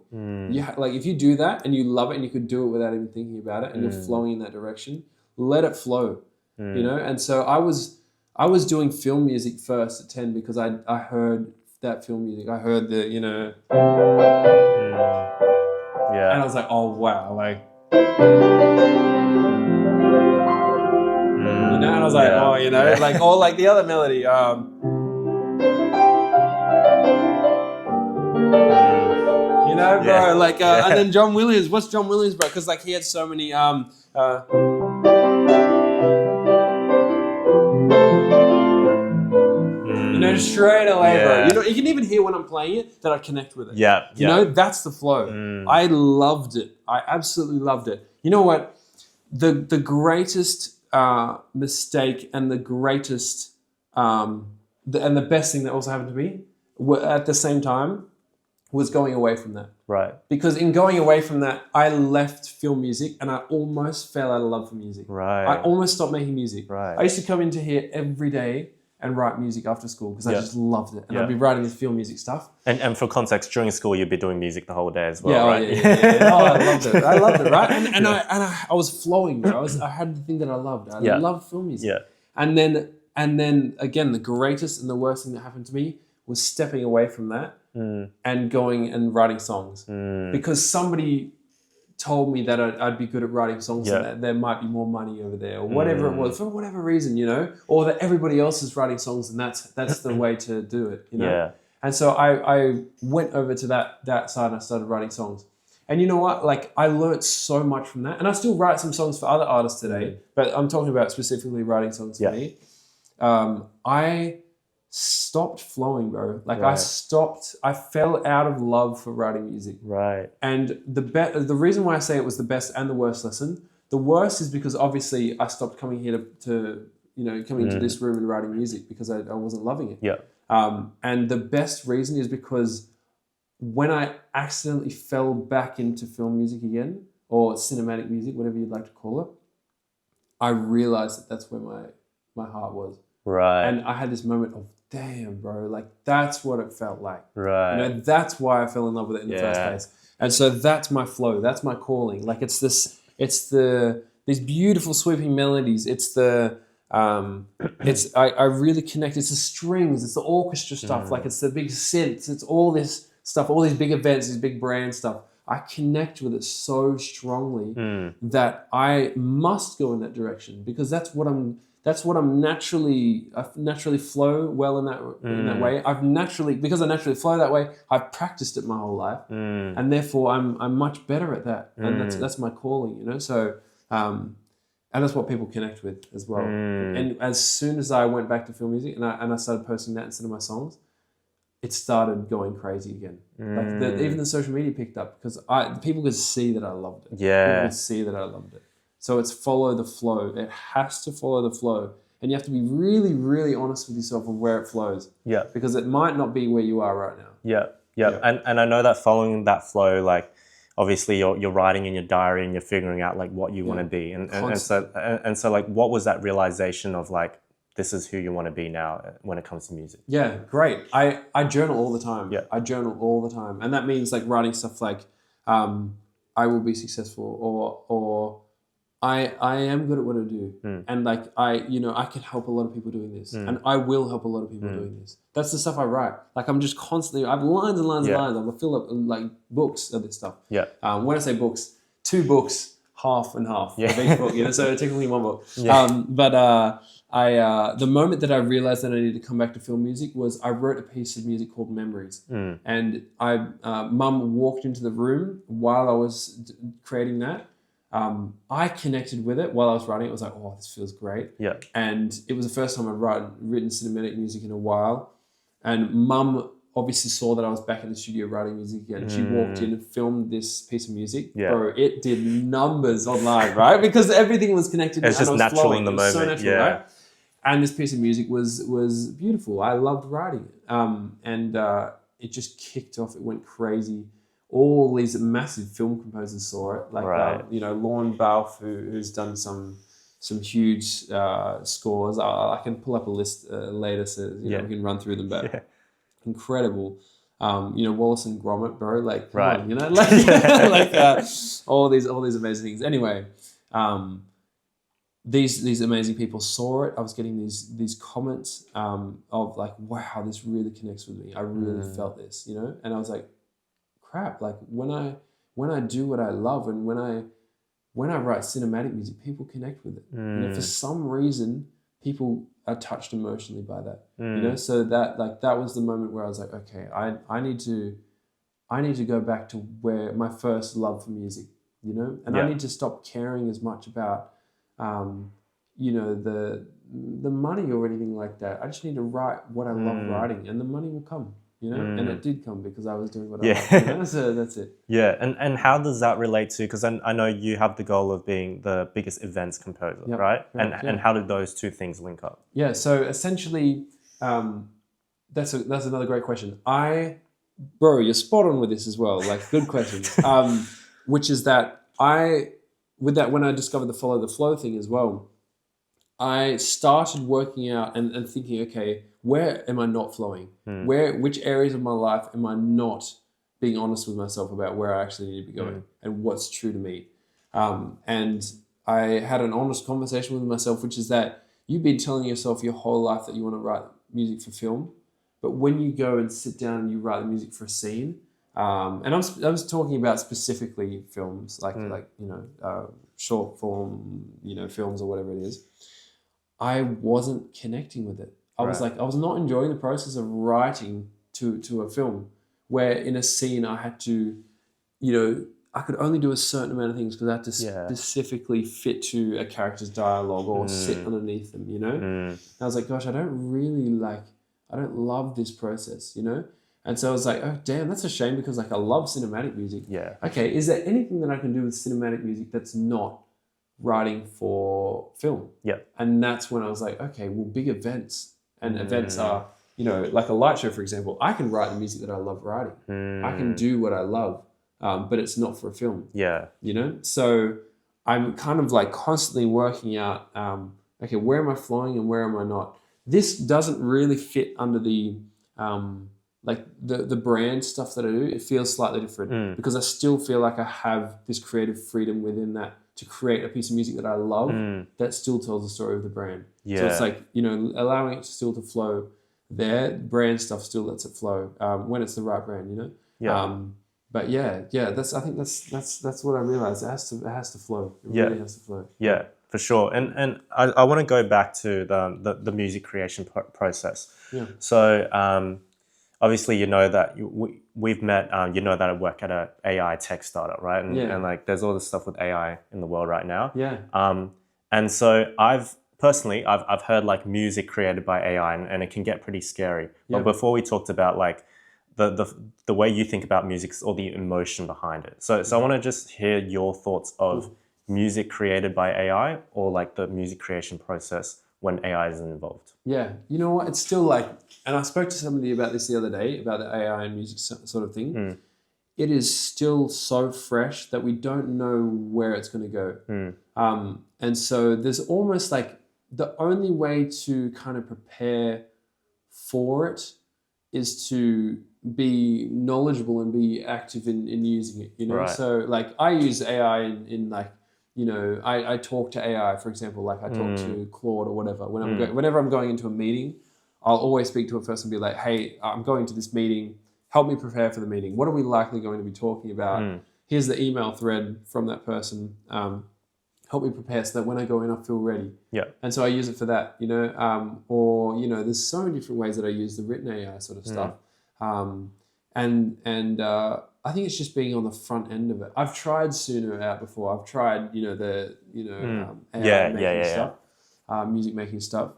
Like if you do that and you love it and you could do it without even thinking about it, and you're flowing in that direction, let it flow. And so I was doing film music first at 10 because I heard that film music. I heard the and I was like, oh wow, like and I was like, like all like the other melody, bro, like and then John Williams. What's John Williams, bro? Because like he had so many straight away, bro. You can even hear when I'm playing it that I connect with it. That's the flow. I loved it. I absolutely loved it. You know what? The greatest mistake and the greatest and the best thing that also happened to me at the same time was going away from that.
Right.
Because in going away from that, I left film music and I almost fell out of love for music.
Right.
I almost stopped making music.
Right.
I used to come into here every day and write music after school because I just loved it. And I'd be writing this film music stuff.
And for context, during school, you'd be doing music the whole day as well, right?
Oh, I loved it. I loved it, right? And I was flowing, bro. I had the thing that I loved. I loved film music.
Yeah.
And then again, the greatest and the worst thing that happened to me was stepping away from that and going and writing songs. Because somebody told me that I'd be good at writing songs and that there might be more money over there or whatever it was, for whatever reason, or that everybody else is writing songs and that's the way to do it,
Yeah.
And so I went over to that side and I started writing songs. And you know what? Like I learned so much from that. And I still write some songs for other artists today, but I'm talking about specifically writing songs for me. I stopped flowing, bro. Like I fell out of love for writing music.
Right.
And the reason why I say it was the best and the worst lesson, the worst is because obviously I stopped coming here to coming to this room and writing music because I wasn't loving it.
Yeah.
And the best reason is because when I accidentally fell back into film music again, or cinematic music, whatever you'd like to call it, I realized that that's where my heart was.
Right.
And I had this moment of, damn, bro, like that's what it felt like.
Right.
That's why I fell in love with it in the first place. And so that's my flow. That's my calling. Like these beautiful sweeping melodies. I really connect. It's the strings. It's the orchestra stuff. Like it's the big synths. It's all this stuff, all these big events, these big brand stuff. I connect with it so strongly that I must go in that direction because that's what I'm naturally. I naturally flow well in that way. Because I naturally flow that way. I've practiced it my whole life, and therefore I'm much better at that. And that's my calling, So, and that's what people connect with as well. And as soon as I went back to film music and I started posting that instead of my songs, it started going crazy again. Like even the social media picked up because people could see that I loved it.
Yeah,
people could see that I loved it. So it's follow the flow. It has to follow the flow. And you have to be really, really honest with yourself on where it flows. Yeah. Because it might not be where you are right now.
Yeah. And I know that following that flow, like obviously you're writing in your diary and you're figuring out like what you want to be. And so like what was that realization of like this is who you want to be now when it comes to music?
Yeah, great. I journal all the time. Yeah. I journal all the time. And that means like writing stuff like I will be successful or I am good at what I do. And like I can help a lot of people doing this. And I will help a lot of people doing this. That's the stuff I write. Like I'm just constantly, I have lines and lines and lines. I'm gonna fill up like books of this stuff. Yeah. When I say books, 2 books, half and half of each book, so technically 1 book. The moment that I realized that I needed to come back to film music was I wrote a piece of music called Memories. And Mum walked into the room while I was creating that. I connected with it while I was writing. It was like, oh, this feels great.
Yeah.
And it was the first time I'd written cinematic music in a while. And Mum obviously saw that I was back in the studio writing music again. She walked in and filmed this piece of music.
Yeah.
Bro, it did numbers online, right? Because everything was connected.
It's just natural flowing. In the moment. So natural, right?
And this piece of music was beautiful. I loved writing it. It just kicked off. It went crazy. All these massive film composers saw it. Like, Lorne Balfe, who's done some huge scores. I can pull up a list later so we can run through them. But incredible. Wallace and Gromit, bro. Like, come on, all these amazing things. Anyway, these amazing people saw it. I was getting these comments of like, wow, this really connects with me. I really felt this, and I was like, crap. Like when I do what I love and when I write cinematic music, people connect with it. For some reason, people are touched emotionally by that. So that was the moment where I was like, okay, I need to go back to where my first love for music, and I need to stop caring as much about the money or anything like that. I just need to write what I love writing, and the money will come. And it did come because I was doing what I loved. So that's it.
Yeah, and how does that relate to? Because I know you have the goal of being the biggest events composer, right? And how did those two things link up?
Yeah, so essentially, that's another great question. Bro, you're spot on with this as well. Like, good question. Which is that when I discovered the follow the flow thing as well, I started working out and thinking, okay, where am I not flowing? Which areas of my life am I not being honest with myself about where I actually need to be going and what's true to me? And I had an honest conversation with myself, which is that you've been telling yourself your whole life that you want to write music for film, but when you go and sit down and you write the music for a scene, and I was talking about specifically films, like short form, films or whatever it is. I wasn't connecting with it. I was not enjoying the process of writing to a film where in a scene I had to, I could only do a certain amount of things because I had to specifically fit to a character's dialogue or sit underneath them, And I was like, gosh, I don't love this process, And so I was like, oh, damn, that's a shame because I love cinematic music.
Yeah.
Okay, is there anything that I can do with cinematic music that's not writing for film?
Yeah.
And that's when I was like, okay, well, big events and events are, like a light show, for example. I can write the music that I love writing. I can do what I love, but it's not for a film.
Yeah.
So I'm kind of like constantly working out, okay, where am I flowing and where am I not? This doesn't really fit under the the brand stuff that I do. It feels slightly different because I still feel like I have this creative freedom within that to create a piece of music that I love that still tells the story of the brand.
Yeah.
So it's like, allowing it still to flow there. Brand stuff still lets it flow when it's the right brand,
Yeah.
But I think that's what I realized. It has to flow. It really has to flow.
Yeah, for sure. And I want to go back to the music creation process.
Yeah.
So obviously, that we've met. That I work at a AI tech startup, right? And like, there's all this stuff with AI in the world right now.
Yeah.
And so I've heard like music created by AI, and it can get pretty scary. But before we talked about like the way you think about music or the emotion behind it. So I want to just hear your thoughts of music created by AI or like the music creation process when AI isn't involved.
Yeah, you know what? It's still like, and I spoke to somebody about this the other day, about the AI and music sort of thing. It is still so fresh that we don't know where it's going to go. And so there's almost like the only way to kind of prepare for it is to be knowledgeable and be active in using it, Right. So like I use AI in like, I talk to AI, for example, like I talk to Claude or whatever. Whenever I'm going into a meeting, I'll always speak to a person and be like, hey, I'm going to this meeting. Help me prepare for the meeting. What are we likely going to be talking about? Here's the email thread from that person. Help me prepare so that when I go in, I feel ready.
Yeah.
And so I use it for that, or, there's so many different ways that I use the written AI sort of stuff. And I think it's just being on the front end of it. I've tried Suno out before. I've tried, AI making stuff, music making stuff.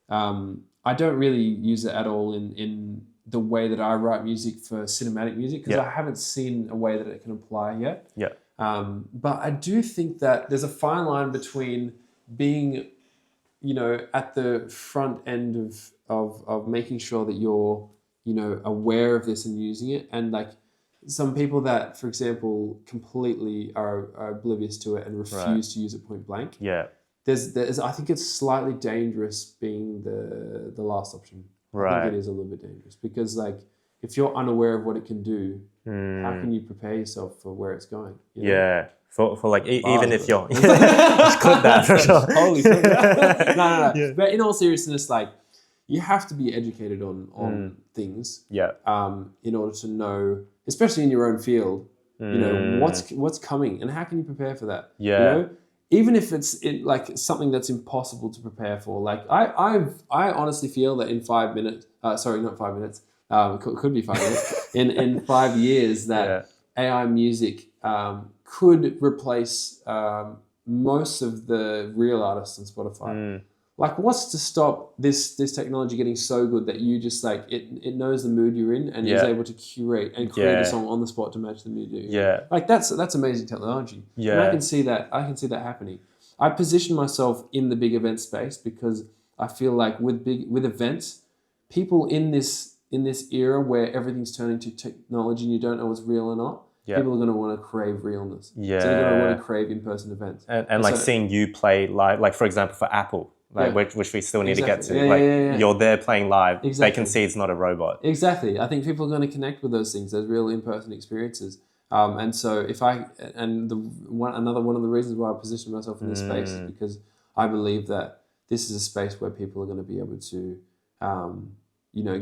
I don't really use it at all in the way that I write music for cinematic music because I haven't seen a way that it can apply yet.
Yeah.
But I do think that there's a fine line between being, at the front end of making sure that you're, aware of this and using it, and like some people that, for example, completely are oblivious to it and refuse to use it point blank.
Yeah.
There's I think it's slightly dangerous being the last option.
Right.
I think it is a little bit dangerous because like if you're unaware of what it can do, how can you prepare yourself for where it's going?
Yeah. For like even if you're just clip that for sure.
Holy fuck. No. Yeah. But in all seriousness, like you have to be educated on things.
Yeah.
In order to know, especially in your own field, what's coming and how can you prepare for that?
Yeah.
Even if it's like something that's impossible to prepare for. Like I honestly feel that in 5 minutes, sorry, not 5 minutes, could be 5 minutes, in 5 years that AI music could replace most of the real artists on Spotify. Like what's to stop this technology getting so good that you just like, it knows the mood you're in and is able to curate and create a song on the spot to match the mood you're in.
Yeah.
Like that's amazing technology. Yeah. And I can see that happening. I position myself in the big event space because I feel like with events, people in this era where everything's turning to technology and you don't know what's real or not, people are going to want to crave realness.
Yeah.
So they're going to want to crave in-person events.
And like seeing you play live, like for example, for Apple, which we still need to get to. You're there playing live. Exactly. They can see it's not a robot.
Exactly. I think people are going to connect with those things. There's real in-person experiences. And so another one of the reasons why I position myself in this space is because I believe that this is a space where people are going to be able to,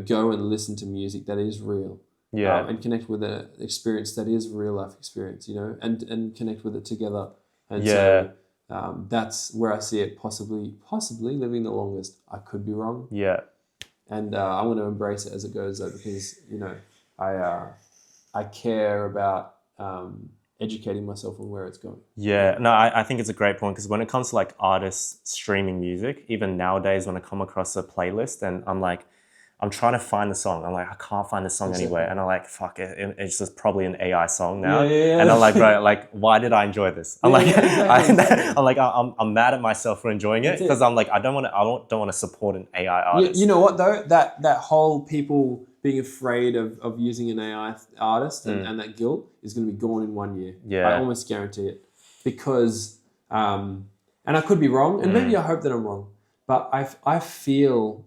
go and listen to music that is real. Yeah. And connect with an experience that is real life experience, and connect with it together. And so that's where I see it possibly living the longest. I could be wrong.
Yeah.
And I'm going to embrace it as it goes though, because, I care about educating myself on where it's going.
Yeah, no, I think it's a great point because when it comes to like artists streaming music, even nowadays when I come across a playlist and I'm trying to find the song. I'm like, I can't find the song anywhere. And I'm like, fuck it. It's just probably an AI song now. Yeah. And I'm like, bro, like, why did I enjoy this? I'm I'm mad at myself for enjoying it because I'm like, I don't want to support an AI artist.
You know what though? That whole people being afraid of using an AI artist and that guilt is going to be gone in 1 year.
Yeah.
I almost guarantee it because, and I could be wrong, and maybe I hope that I'm wrong, but I feel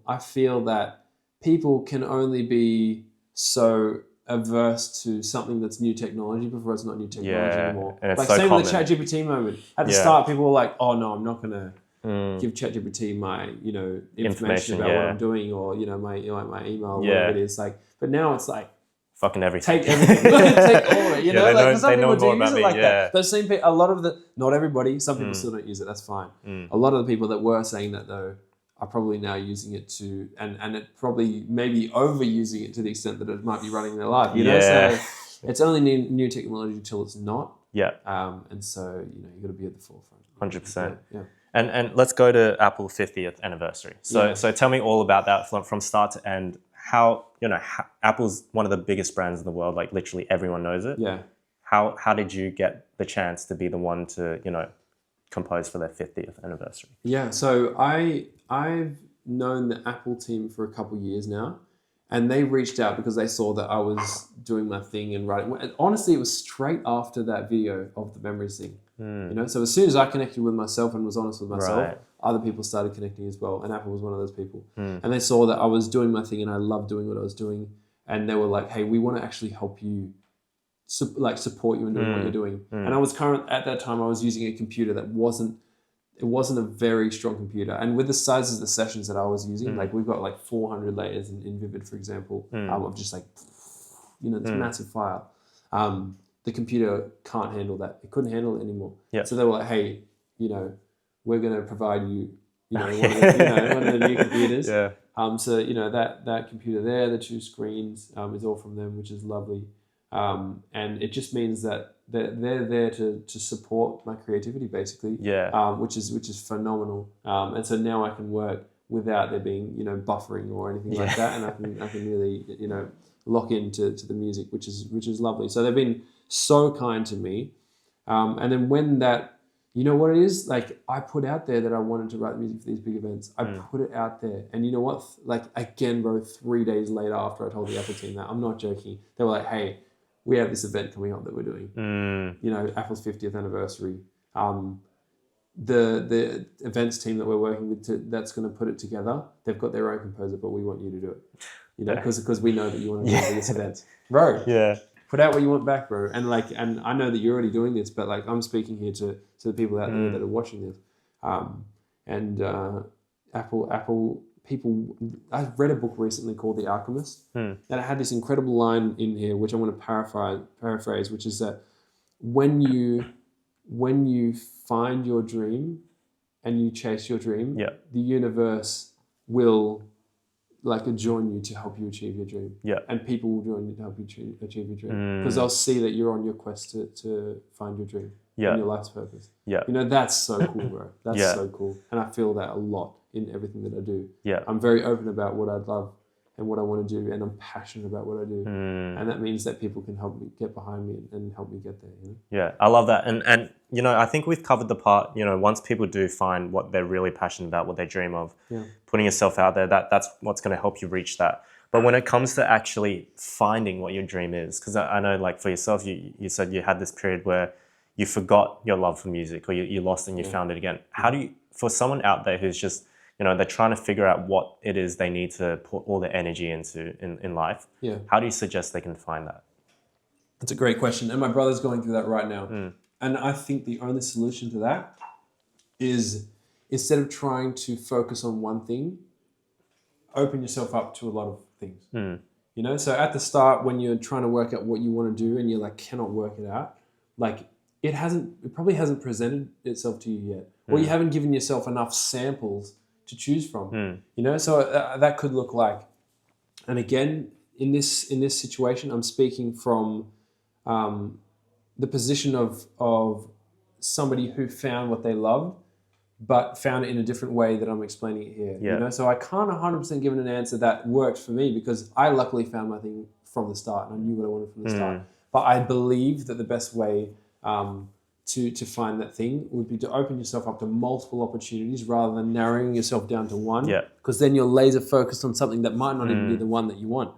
that people can only be so averse to something that's new technology before it's not new technology anymore.
And it's
like
so
same
common.
with the ChatGPT moment. At the start, people were like, "Oh no, I'm not gonna give ChatGPT my information about what I'm doing or my email or whatever it is." Like, but now it's like
fucking everything.
Take everything. Take all of it. Like some people do use it like that. Those same people. A lot of not everybody. Some people still don't use it. That's fine. A lot of the people that were saying that though are probably now using it to, and it probably maybe overusing it to the extent that it might be running their life, So it's only new technology till it's not.
Yeah.
And so, you got to be at the forefront.
100%.
Yeah.
And let's go to Apple 50th anniversary. So tell me all about that from start to end. How, Apple's one of the biggest brands in the world, like literally everyone knows it.
Yeah.
How did you get the chance to be the one to, compose for their 50th anniversary?
Yeah, so I've known the Apple team for a couple of years now, and they reached out because they saw that I was doing my thing and writing. And honestly, it was straight after that video of the memories thing. So as soon as I connected with myself and was honest with myself, other people started connecting as well, and Apple was one of those people. And they saw that I was doing my thing and I loved doing what I was doing, and they were like, "Hey, we want to actually help you. Support you in doing what you're doing." And I was at that time I was using a computer that wasn't a very strong computer, and with the sizes of the sessions that I was using, like we've got like 400 layers in Vivid, for example, of just like this massive file. The computer can't handle that. It couldn't handle it anymore. So they were like, "Hey, we're going to provide you one of the new computers." So that computer there, the two screens, is all from them, which is lovely. And it just means that they're there to support my creativity, basically. Which is phenomenal. And so now I can work without there being, buffering or anything like that, and I can really, lock into the music, which is lovely. So they've been so kind to me. And then when that, what it is, like I put out there that I wanted to write music for these big events. I put it out there, and you know what? Like again, bro, 3 days later after I told the Apple team that, I'm not joking. They were like, "Hey, we have this event coming up that we're doing. Apple's 50th anniversary. The events team that we're working with that's going to put it together. They've got their own composer, but we want you to do it. Because we know that you want to do this event, bro. Yeah, put out what you want back, bro. And I know that you're already doing this, but like I'm speaking here to the people out there that are watching this. Apple people. I read a book recently called The Alchemist, and it had this incredible line in here, which I want to paraphrase, which is that when you find your dream and you chase your dream, the universe will join you to help you achieve your dream. And people will join you to help you achieve your dream. Because they'll see that you're on your quest to find your dream and your life's purpose. That's so cool, bro. That's so cool. And I feel that a lot in everything that I do. I'm very open about what I love and what I want to do, and I'm passionate about what I do. And that means that people can help me get behind me and help me get there.
Yeah, I love that. And I think we've covered the part, once people do find what they're really passionate about, what they dream of, putting yourself out there, that's what's going to help you reach that. But when it comes to actually finding what your dream is, because I know like for yourself, you said you had this period where you forgot your love for music, or you lost and you found it again. How do you, for someone out there who's just, they're trying to figure out what it is they need to put all their energy into in life. How do you suggest they can find that?
That's a great question. And my brother's going through that right now. And I think the only solution to that is, instead of trying to focus on one thing, open yourself up to a lot of things. So at the start, when you're trying to work out what you want to do and you cannot work it out, it probably hasn't presented itself to you yet. Or you haven't given yourself enough samples to choose from, So that could look like, and again, in this situation, I'm speaking from the position of somebody who found what they loved, but found it in a different way that I'm explaining it here. So I can't 100% give it an answer that worked for me, because I luckily found my thing from the start and I knew what I wanted from the start. But I believe that the best way to find that thing would be to open yourself up to multiple opportunities rather than narrowing yourself down to one. Because then you're laser focused on something that might not even be the one that you want.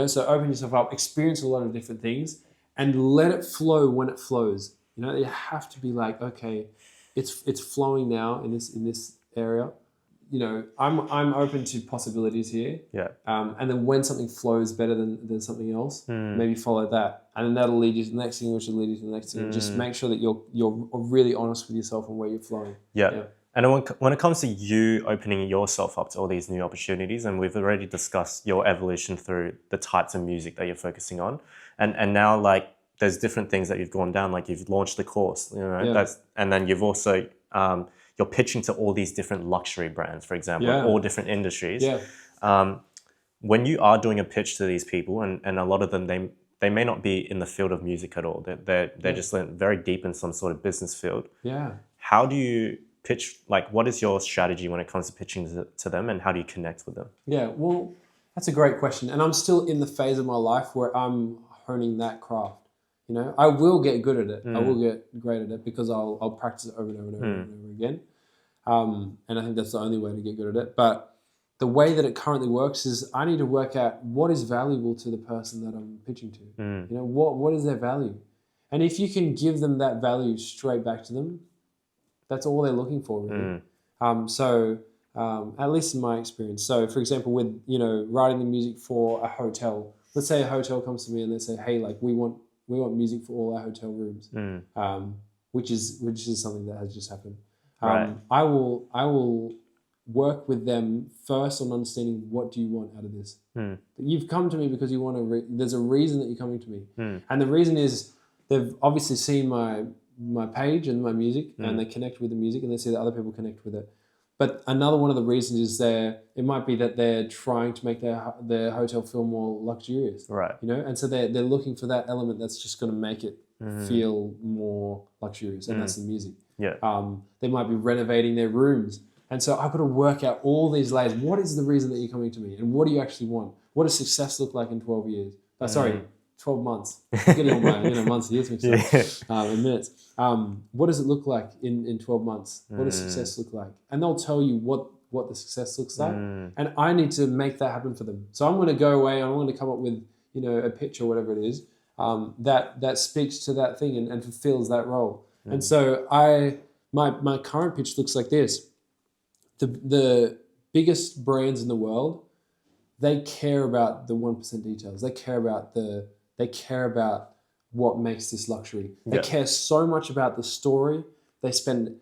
So open yourself up, experience a lot of different things, and let it flow when it flows. You have to be like, okay, it's flowing now in this area. I'm open to possibilities here. And then when something flows better than something else, maybe follow that. And then that'll lead you to the next thing, which will lead you to the next thing. And just make sure that you're really honest with yourself and where you're flowing.
And when it comes to you opening yourself up to all these new opportunities, and we've already discussed your evolution through the types of music that you're focusing on, and now there's different things that you've gone down, like you've launched the course, and then you've also you're pitching to all these different luxury brands, for example, all different industries. When you are doing a pitch to these people, and a lot of them, they may not be in the field of music at all. They're just very deep in some sort of business field. How do you pitch? What is your strategy when it comes to pitching to them, and how do you connect with them?
Well, that's a great question. And I'm still in the phase of my life where I'm honing that craft. I will get good at it. I will get great at it, because I'll practice it over and over and over and over again. And I think that's the only way to get good at it. But the way that it currently works is I need to work out what is valuable to the person that I'm pitching to. What is their value? And if you can give them that value straight back to them, that's all they're looking for, really. At least in my experience. So, for example, with writing the music for a hotel. Let's say a hotel comes to me and they say, "Hey, we want music for all our hotel rooms," which is something that has just happened. I will work with them first on understanding, what do you want out of this? You've come to me because you want to. There's a reason that you're coming to me, and the reason is they've obviously seen my page and my music, and they connect with the music, and they see that other people connect with it. But another one of the reasons is it might be that they're trying to make their hotel feel more luxurious,
right?
You know, and so they're looking for that element that's just going to make it feel more luxurious, and that's the music.
Yeah.
They might be renovating their rooms, and so I've got to work out all these layers. What is the reason that you're coming to me, and what do you actually want? What does success look like in 12 years? Sorry, 12 months. I'm getting all my months and years mixed up in minutes. What does it look like in 12 months? What does success look like? And they'll tell you what the success looks like. And I need to make that happen for them. So I'm going to go away and I'm going to come up with, a pitch or whatever it is that speaks to that thing and fulfills that role. And so my current pitch looks like this. The biggest brands in the world, they care about the 1% details. They care about what makes this luxury. They care so much about the story. They spend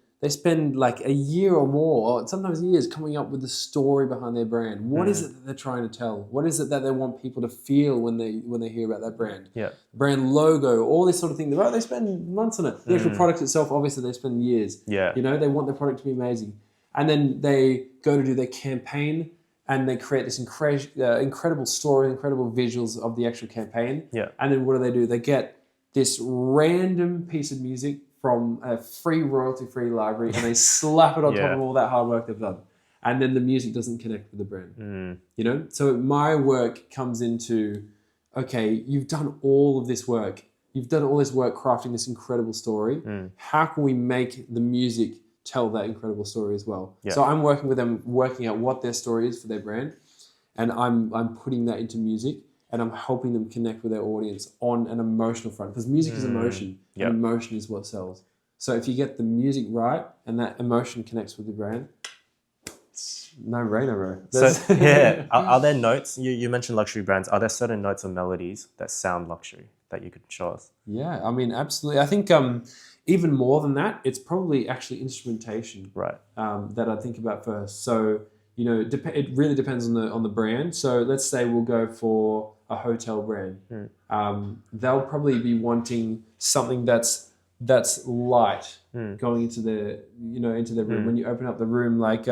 like a year or more, or sometimes years, coming up with the story behind their brand. What is it that they're trying to tell? What is it that they want people to feel when they hear about that brand?
Yeah.
Brand logo, all this sort of thing. They spend months on it. The actual product itself, obviously, they spend years.
Yeah.
They want the product to be amazing. And then they go to do their campaign, and they create this incredible story, incredible visuals of the actual campaign.
Yeah.
And then what do? They get this random piece of music from a free royalty-free library, and they slap it on top of all that hard work they've done. And then the music doesn't connect with the brand. So my work comes into, okay, you've done all of this work. You've done all this work crafting this incredible story. How can we make the music tell that incredible story as well? Yeah. So I'm working with them, working out what their story is for their brand, and I'm putting that into music, and I'm helping them connect with their audience on an emotional front, because music is emotion, and emotion is what sells. So if you get the music right and that emotion connects with the brand, it's no-brainer, bro.
So are there notes? You mentioned luxury brands. Are there certain notes or melodies that sound luxury that you could show us?
Yeah, I mean, absolutely. I think even more than that, it's probably actually instrumentation,
right?
That I think about first. So it really depends on the brand. So let's say we'll go for a hotel brand. They'll probably be wanting something that's light going into their room. When you open up the room, like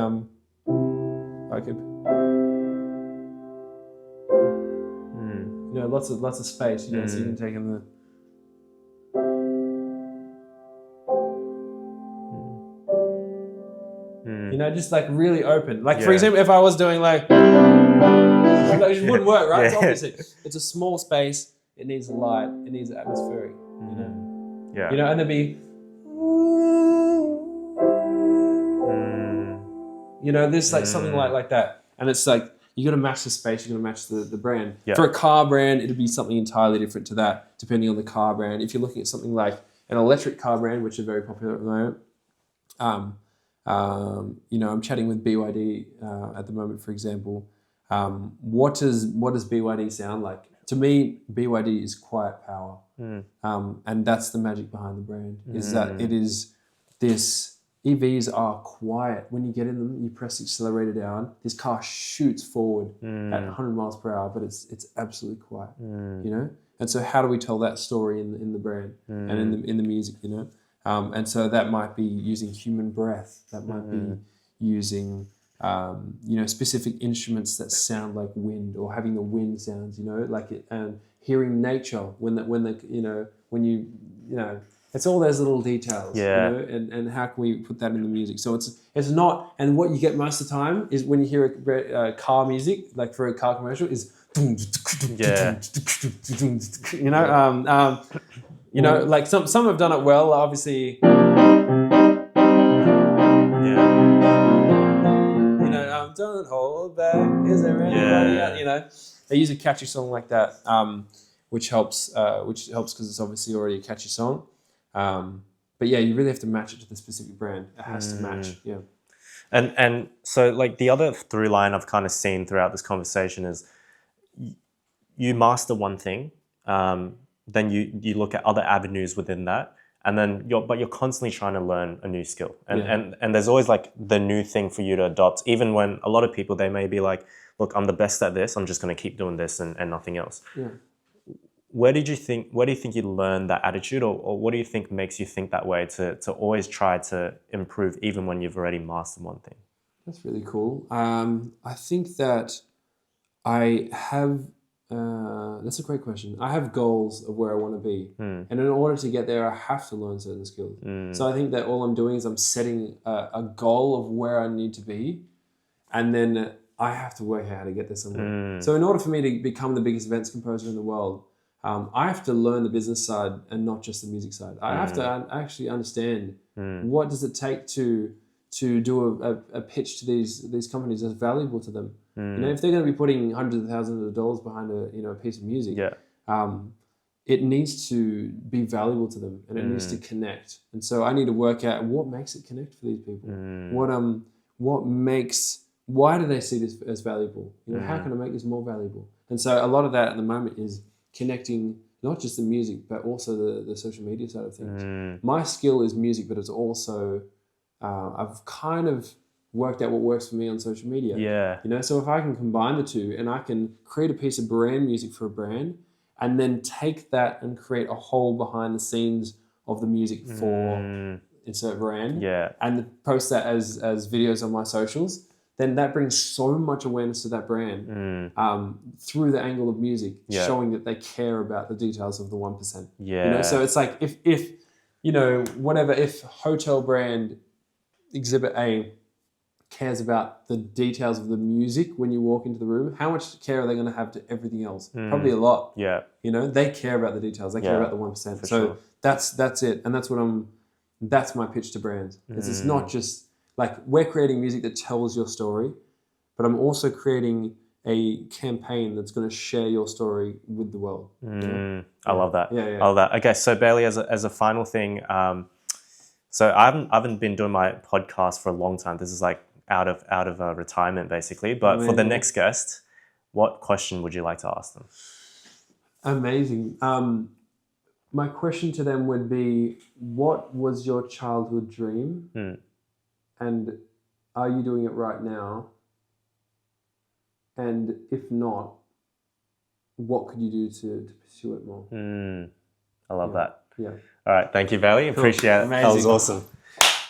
lots of space. So you can take in the. Just like really open. Like for example, if I was doing like it wouldn't work, right? It's obviously it's a small space. It needs light. It needs atmospheric. And there'd be there's like something like that, and it's like you got to match the space. You got to match the brand. For a car brand, it'd be something entirely different to that, depending on the car brand. If you're looking at something like an electric car brand, which are very popular at the moment. I'm chatting with BYD at the moment, for example. What does BYD sound like? To me, BYD is quiet power, and that's the magic behind the brand. Is that it is this. EVs are quiet. When you get in them, you press the accelerator down. This car shoots forward at 100 miles per hour, but it's absolutely quiet. And so how do we tell that story in the brand and in the music? And so that might be using human breath. That might be using, specific instruments that sound like wind, or having the wind sounds, and hearing nature it's all those little details, and how can we put that in the music? So it's not, and what you get most of the time is when you hear a car music, like for a car commercial, is like some have done it well, obviously. Don't hold back. Is there anybody out? They use a catchy song like that, which helps because it's obviously already a catchy song. But you really have to match it to the specific brand. It has to match. Yeah.
And so like the other through line I've kind of seen throughout this conversation is you master one thing, then you look at other avenues within that, and then you're constantly trying to learn a new skill, and there's always like the new thing for you to adopt, even when a lot of people, they may be like, look, I'm the best at this, I'm just going to keep doing this and nothing else. Where do you think you learn that attitude, or what do you think makes you think that way to always try to improve even when you've already mastered one thing?
That's really cool. I think that I have. That's a great question. I have goals of where I want to be, and in order to get there, I have to learn certain skills. So I think that all I'm doing is I'm setting a goal of where I need to be, and then I have to work out how to get there somewhere. So in order for me to become the biggest events composer in the world, I have to learn the business side and not just the music side. I have to actually understand what does it take to do a pitch to these companies that's valuable to them. You know, if they're going to be putting hundreds of thousands of dollars behind a piece of music, it needs to be valuable to them, and it needs to connect. And so I need to work out what makes it connect for these people. Why do they see this as valuable? You know, how can I make this more valuable? And so a lot of that at the moment is connecting not just the music, but also the social media side of things. My skill is music, but it's also I've kind of worked out what works for me on social media.
Yeah.
You know, so if I can combine the two and I can create a piece of brand music for a brand and then take that and create a whole behind the scenes of the music for insert brand and post that as videos on my socials, then that brings so much awareness to that brand through the angle of music, showing that they care about the details of the 1%.
Yeah.
You know, so it's like if you know, whatever, if hotel brand Exhibit A cares about the details of the music when you walk into the room, how much care are they going to have to everything else? Probably a lot.
Yeah.
You know, they care about the details. They care about the 1%. So that's it. And that's my pitch to brands. It's not just like we're creating music that tells your story, but I'm also creating a campaign that's going to share your story with the world. You know?
I love that.
Yeah.
I love that. Okay, so Bailey, as a final thing, so I haven't been doing my podcast for a long time. This is like out of retirement basically. But for the next guest, what question would you like to ask them?
Amazing. My question to them would be, what was your childhood dream? And are you doing it right now? And if not, what could you do to pursue it more?
I love that.
Yeah.
All right. Thank you, Bailey.
Cool.
Appreciate it.
Amazing.
That was awesome.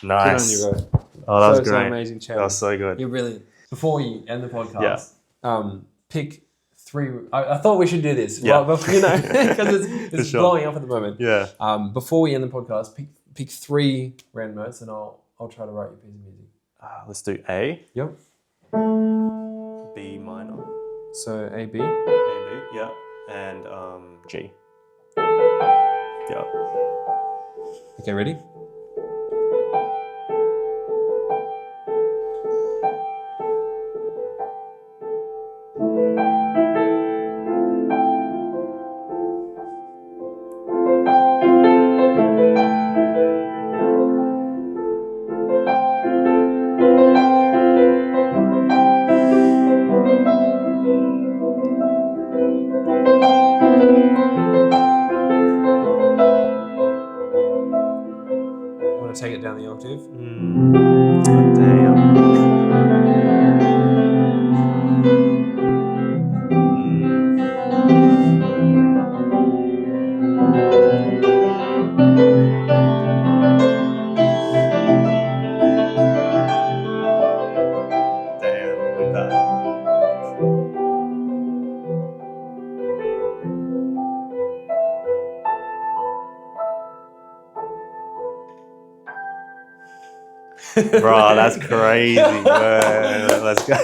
Nice.
Good on you, bro.
Oh, that was
So
great.
amazing chat.
That was so good.
You're brilliant. Before you end the podcast, pick 3. I thought we should do this.
Yeah.
Well, you know, because it's blowing up at the moment.
Yeah.
Before we end the podcast, pick 3 random notes, and I'll try to write you a piece of music.
Let's do A.
Yep.
B minor.
So A, B.
A, B. Yeah. And G. Yeah.
Okay, ready? Take it down the octave.
Damn. Bro, that's crazy. Let's go.